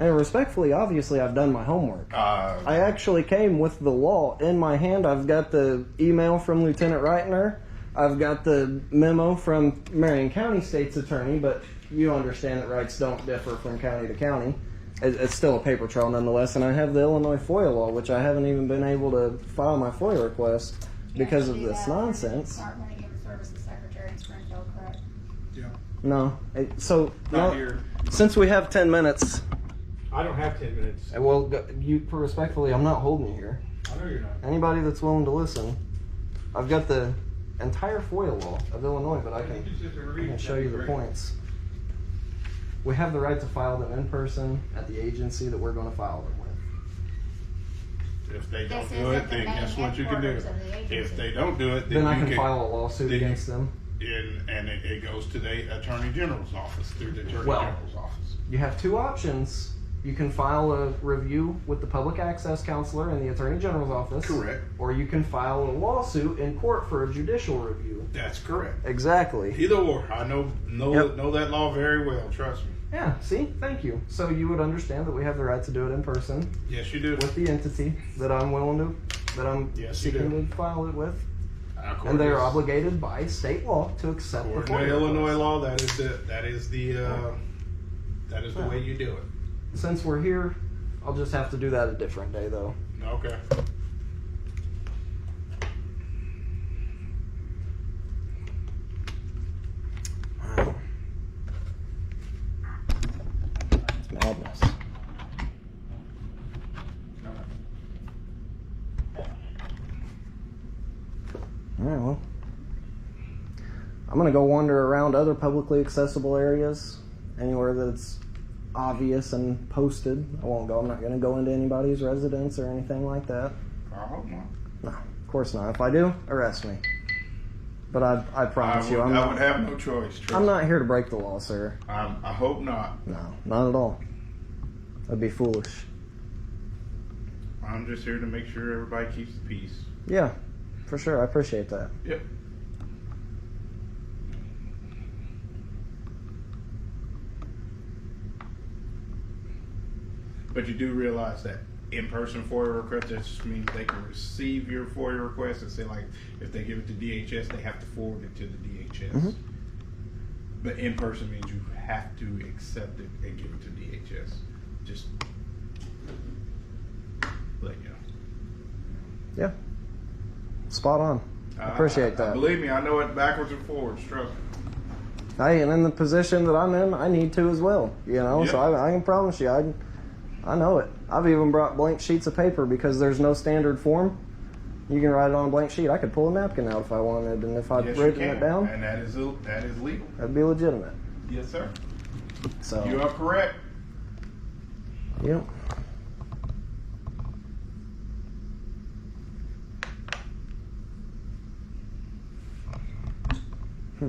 And respectfully, obviously, I've done my homework. I actually came with the law in my hand. I've got the email from Lieutenant Reitner. I've got the memo from Marion County State's Attorney, but you understand that rights don't differ from county to county. It's still a paper trail nonetheless, and I have the Illinois FOIA law, which I haven't even been able to file my FOIA request because of this nonsense. Department of Human Services Secretary in Springfield, correct? Yeah. No. So, Not now, here. since we have 10 minutes, I don't have 10 minutes. Well, you respectfully, I'm not holding you here. I know you're not. Anybody that's willing to listen, I've got the entire FOIA law of Illinois, but I can show you the points. We have the right to file them in person at the agency that we're going to file them with. If they don't This do isn't it, the then main guess what you can do? headquarters of the agency. If they don't do it, Then I you can file a lawsuit then against them. And it goes to the Attorney General's office, through the Attorney General's office. You have two options. You can file a review with the public access counselor in the Attorney General's office. Correct. Or you can file a lawsuit in court for a judicial review. That's correct. Exactly. Either or. I know that law very well, trust me. Yeah, see? Thank you. So you would understand that we have the right to do it in person. Yes, you do. With the entity that I'm seeking to file it with. And they are obligated by state law to accept the According to Illinois law, that is the way you do it. Since we're here, I'll just have to do that a different day, though. Okay. Wow. It's madness. Alright, well. I'm gonna go wander around other publicly accessible areas, anywhere that's obvious and posted. I'm not gonna go into anybody's residence or anything like that. I hope not. No, of course not. If I do, arrest me. But I promise you, I would have no choice. I'm not here to break the law, sir. I hope not. No, not at all. That'd be foolish. I'm just here to make sure everybody keeps the peace. Yeah, for sure. I appreciate that. Yep. But you do realize that in-person FOIA request, that just means they can receive your FOIA request and say, like, if they give it to DHS, they have to forward it to the DHS. Mm-hmm. But in-person means you have to accept it and give it to DHS. Just let you know. Yeah. Spot on. I appreciate that. Believe me, I know it backwards and forwards. Trust me. Hey, and in the position that I'm in, I need to as well. You know, Yep. so I can promise you, I know it. I've even brought blank sheets of paper because there's no standard form. You can write it on a blank sheet. I could pull a napkin out if I wanted, and if I'd Yes, written you it can. down, And that is legal. that'd be legitimate. Yes, sir. So You are correct. Yep. So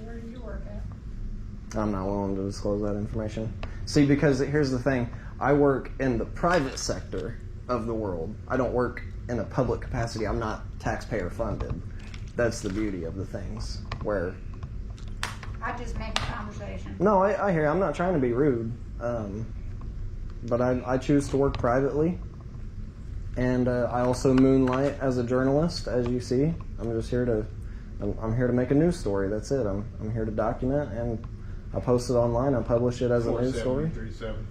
where do you work at? I'm not willing to disclose that information. See, because here's the thing. I work in the private sector of the world. I don't work in a public capacity. I'm not taxpayer funded. That's the beauty of the things. Where I just make a conversation. no, I hear you. I'm not trying to be rude, but I choose to work privately, and I also moonlight as a journalist, as you see. I'm just here to I'm here to make a news story. That's it. I'm here to document, and I post it online. I publish it as a news story, 4737.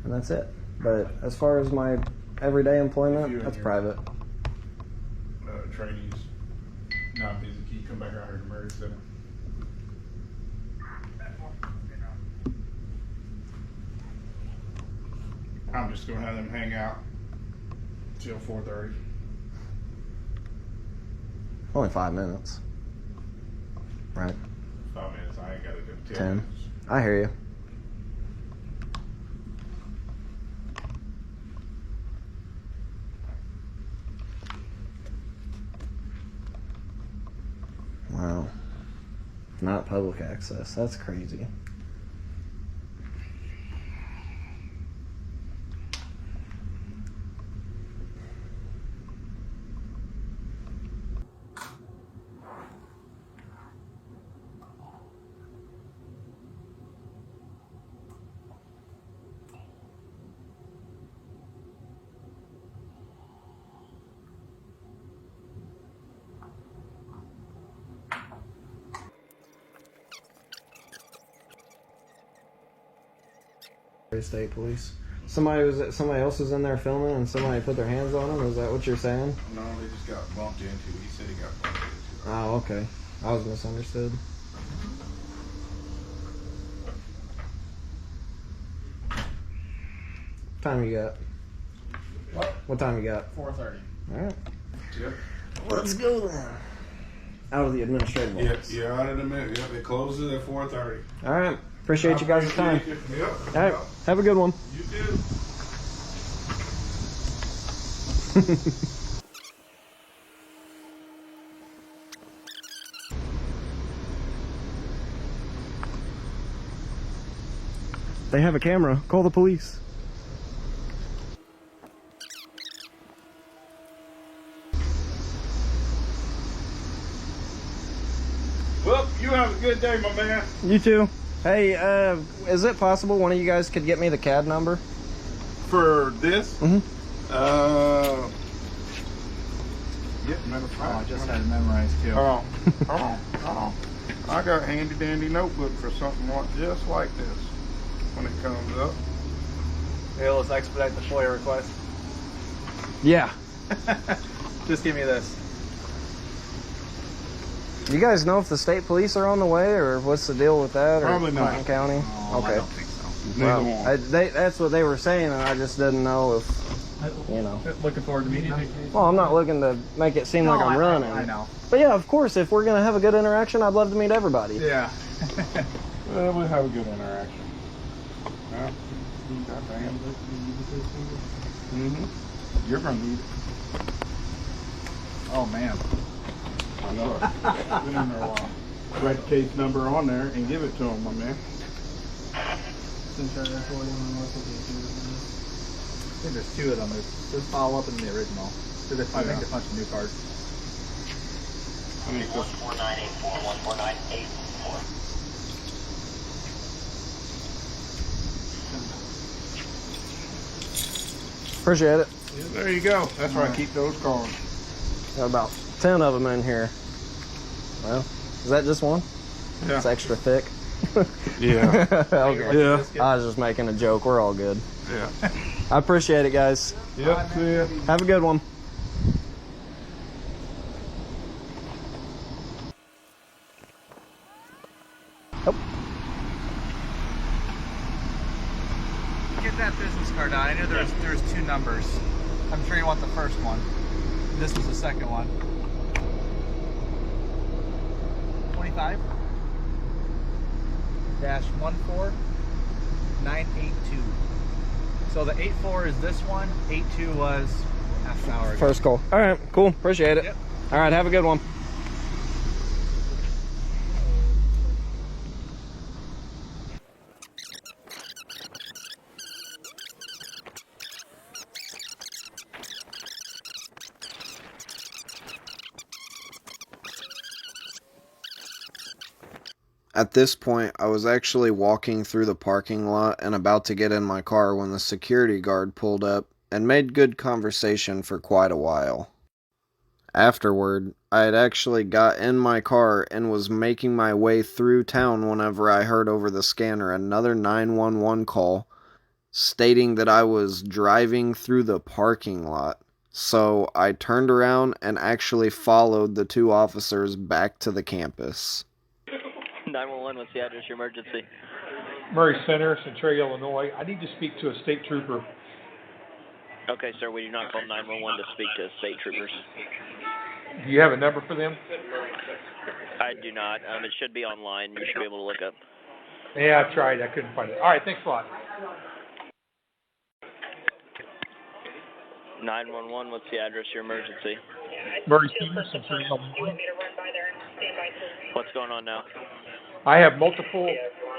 and that's it. But as far as my everyday employment, that's your- private. Trainees not busy. Can you come back out here to Murray Center? I'm just gonna have them hang out till 4:30. Only 5 minutes, right? 5 minutes. I ain't gotta do 10 10. minutes. I hear you. Wow. Not public access. That's crazy. State police. Somebody else was in there filming, and somebody put their hands on him. Is that what you're saying? No, they just got bumped into. He said he got bumped into. Oh, okay. I was misunderstood. time you got? What time you got? 4:30. All right. Yep. Let's go then. Out of the administrative office. Yep, you're out of the minute. Yep, it closes at 4:30. All right. Appreciate you guys' time. Yep. All right. Have a good one. You too. They have a camera. Call the police. Well, you have a good day, my man. You too. Hey, is it possible one of you guys could get me the CAD number? For this? Mm-hmm. Yep, matter of fact. I just had it memorized too. Hold on. I got a handy dandy notebook for something just like this when it comes up. Hey, let's expedite the FOIA request. Yeah. Just give me this. You guys know if the state police are on the way, or what's the deal with that? Probably or not. Clinton County? Oh, Okay. I don't think so. Neither one. That's what they were saying, and I just didn't know if, you know. Looking forward to meeting them. Well, I'm not looking to make it seem like I'm running. I know. But yeah, of course, if we're going to have a good interaction, I'd love to meet everybody. Yeah. Well, we'll have a good interaction. Yeah. Goddamn. Mm-hmm. You're gonna need it. Oh man. I know. Been in there a while. Write the case number on there and give it to him, my man. Centralia, Florida, I think there's two of them. There's follow up in the original. I think they punched a new card. 14984, 14984. Appreciate it. There you go. That's why I keep those cards. Got about 10 of them in here. Well, is that just one? Yeah. It's extra thick. Yeah. Okay. Yeah. I was just making a joke. We're all good. Yeah. I appreciate it, guys. Yep. See ya. Have a good one. Get that business card out. I knew there's two numbers. I'm sure you want the first one. This was the second one. 25 -14982. So the 84 is this one. 82 was half an hour ago. First call. All right, cool. Appreciate it. Yep. All right, have a good one. At this point, I was actually walking through the parking lot and about to get in my car when the security guard pulled up and made good conversation for quite a while. Afterward, I had actually got in my car and was making my way through town whenever I heard over the scanner another 911 call stating that I was driving through the parking lot. So I turned around and actually followed the two officers back to the campus. 911, what's the address, your emergency? Murray Center, Centralia, Illinois. I need to speak to a state trooper. Okay, sir, we do not call 911 to speak to state troopers. Do you have a number for them? I do not. It should be online. You should be able to look up. Yeah, I tried. I couldn't find it. All right, thanks a lot. 911, what's the address, your emergency? Murray Center, Centralia, Illinois. What's going on now? I have multiple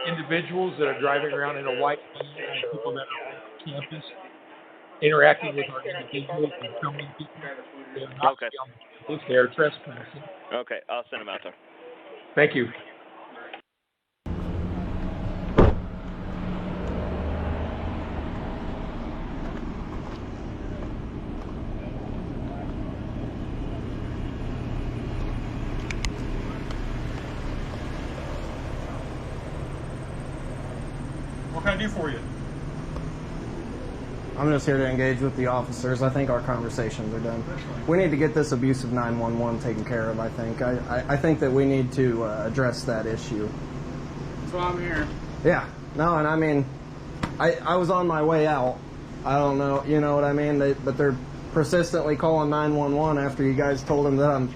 individuals that are driving around in a white van, and people that are on campus interacting with our individuals and filming people. They're not Okay. on campus, they are trespassing. Okay, I'll send them out there. Thank you. What can I do for you? I'm just here to engage with the officers. I think our conversations are done. We need to get this abusive 911 taken care of, I think. I think that we need to address that issue. That's why I'm here. Yeah. No, and I mean, I was on my way out, I don't know, you know what I mean? But they're persistently calling 911 after you guys told them that I'm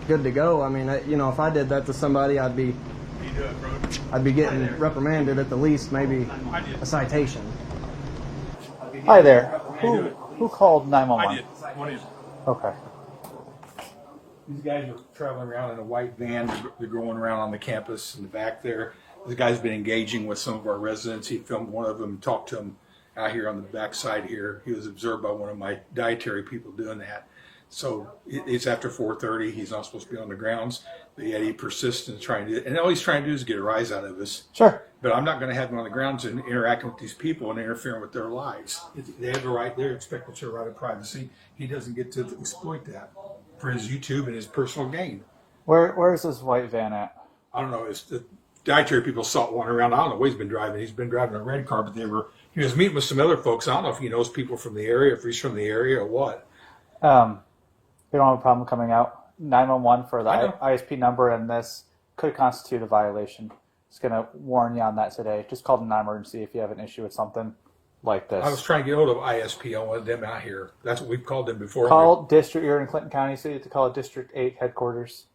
good to go. I mean, you know, if I did that to somebody, I'd be getting reprimanded at the least, maybe a citation. Hi there. Who called 911? What is it? Okay. These guys are traveling around in a white van. They're going around on the campus in the back there. This guy's been engaging with some of our residents. He filmed one of them, talked to him out here on the back side here. He was observed by one of my dietary people doing that. So it's after 4:30. He's not supposed to be on the grounds. But yet he persists in trying to, and all he's trying to do is get a rise out of us. Sure. But I'm not going to have him on the grounds and interacting with these people and interfering with their lives. They have a right, they're expected to have a right of privacy. He doesn't get to exploit that for his YouTube and his personal gain. Where is this white van at? I don't know. It's the dietary people saw it wandering around. I don't know what he's been driving. He's been driving a red car, but he was meeting with some other folks. I don't know if he knows people from the area, if he's from the area or what. We don't have a problem coming out. 911 for the ISP number, and this could constitute a violation. Just going to warn you on that today. Just call the non-emergency if you have an issue with something like this. I was trying to get hold of ISP. I wanted them out here. That's what we've called them before. Call district. You're in Clinton County, so you have to call District 8 headquarters.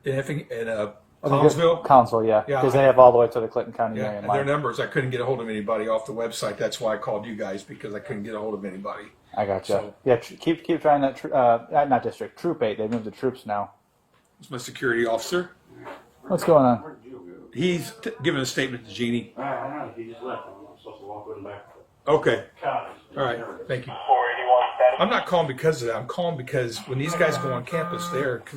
In Collinsville? Collinsville, yeah. Because they have all the way to the Clinton County area. And their numbers, I couldn't get a hold of anybody off the website. That's why I called you guys, because I couldn't get a hold of anybody. I gotcha. So, yeah, keep trying that. Not District, Troop 8. They moved the troops now. It's my security officer. What's going on? He's giving a statement to Jeannie. He just left. I'm supposed to walk with him back. Okay. All right. Thank you. I'm not calling because of that. I'm calling because when these guys go on campus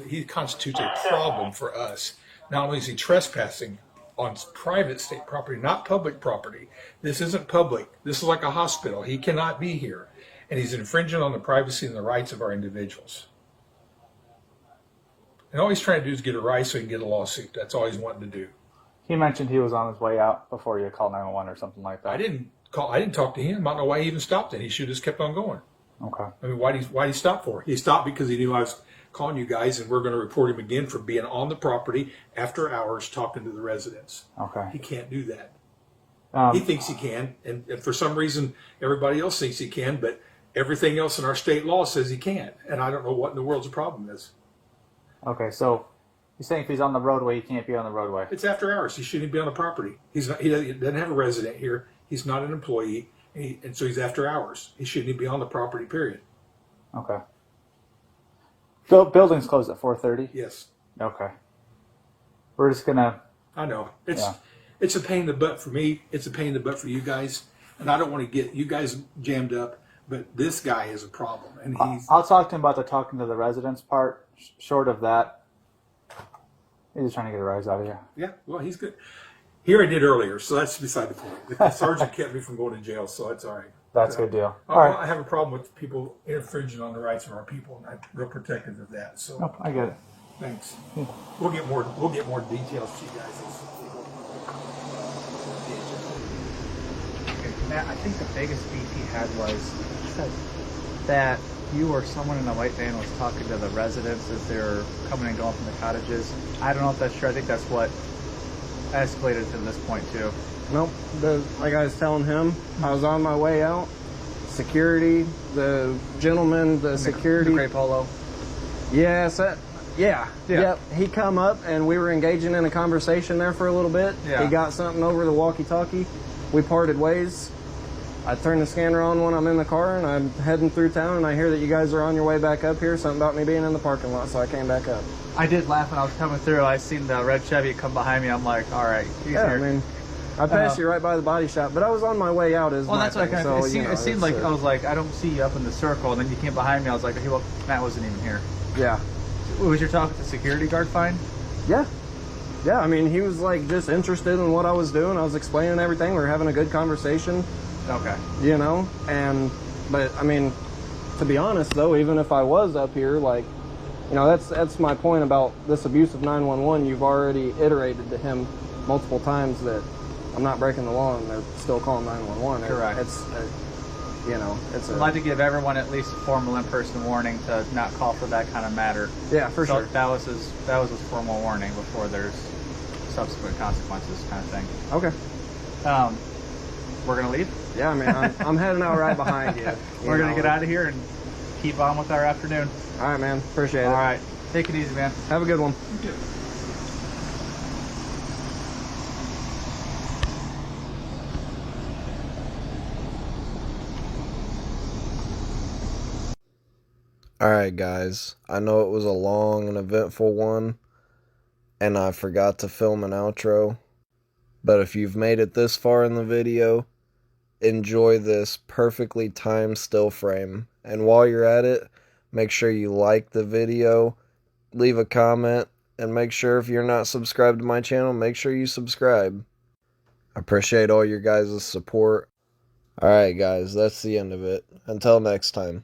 he constitutes a problem for us. Not only is he trespassing on private state property, not public property. This isn't public. This is like a hospital. He cannot be here. And he's infringing on the privacy and the rights of our individuals. And all he's trying to do is get a rise so he can get a lawsuit. That's all he's wanting to do. He mentioned he was on his way out before you called 911 or something like that. I didn't talk to him. I don't know why he even stopped it. He should have just kept on going. Okay. I mean, why did he stop for? He stopped because he knew I was calling you guys, and we're going to report him again for being on the property after hours talking to the residents. Okay. He can't do that. He thinks he can, and for some reason, everybody else thinks he can, but everything else in our state law says he can't, and I don't know what in the world's the problem is. Okay, so you're saying if he's on the roadway, he can't be on the roadway? It's after hours. He shouldn't be on the property. He doesn't have a resident here. He's not an employee, and so he's after hours. He shouldn't even be on the property, period. Okay. Building's closed at 4:30? Yes. Okay. We're just going to... I know. It's a pain in the butt for me. It's a pain in the butt for you guys. And I don't want to get you guys jammed up, but this guy is a problem. And I'll talk to him about the talking to the residents part. Short of that, he's just trying to get a rise out of you. Yeah, well, he's good. Here I did earlier, so that's beside the point. The sergeant kept me from going to jail, so it's all right. That's a good deal. I have a problem with people infringing on the rights of our people, and I'm real protective of that. So nope, I get it. Thanks. Yeah. We'll get more details to you guys. Matt, I think the biggest beef he had was that you or someone in a white van was talking to the residents as they were coming and going from the cottages. I don't know if that's true. I think that's what escalated to this point too. Nope. Like I was telling him, I was on my way out. Security, the gentleman, the security. The gray polo. Yes. Yeah. Yep. He come up and we were engaging in a conversation there for a little bit. Yeah. He got something over the walkie-talkie. We parted ways. I turned the scanner on when I'm in the car, and I'm heading through town, and I hear that you guys are on your way back up here. Something about me being in the parking lot, so I came back up. I did laugh when I was coming through. I seen the red Chevy come behind me. I'm like, all right, he's here. I mean, I passed you right by the body shop, but I was on my way out. That's what it seemed like. I was like, I don't see you up in the circle, and then you came behind me. I was like, hey, well, Matt wasn't even here. Yeah. Was your talk with the security guard fine? Yeah. Yeah, I mean, he was like just interested in what I was doing. I was explaining everything. We were having a good conversation. Okay. You know, but I mean, to be honest though, even if I was up here, like, you know, that's my point about this abuse of 911. You've already iterated to him multiple times that I'm not breaking the law, and they're still calling 911. Correct. I'd like to give everyone at least a formal in-person warning to not call for that kind of matter. Yeah, for sure. That was his formal warning before there's subsequent consequences, kind of thing. Okay. We're gonna leave. Yeah, man. I'm heading out right behind you. We're going to get out of here and keep on with our afternoon. All right, man. Appreciate it. All right. Take it easy, man. Have a good one. You too. Alright guys, I know it was a long and eventful one, and I forgot to film an outro, but if you've made it this far in the video, enjoy this perfectly timed still frame, and while you're at it, make sure you like the video, leave a comment, and make sure if you're not subscribed to my channel, make sure you subscribe. I appreciate all your guys' support. Alright guys, that's the end of it. Until next time.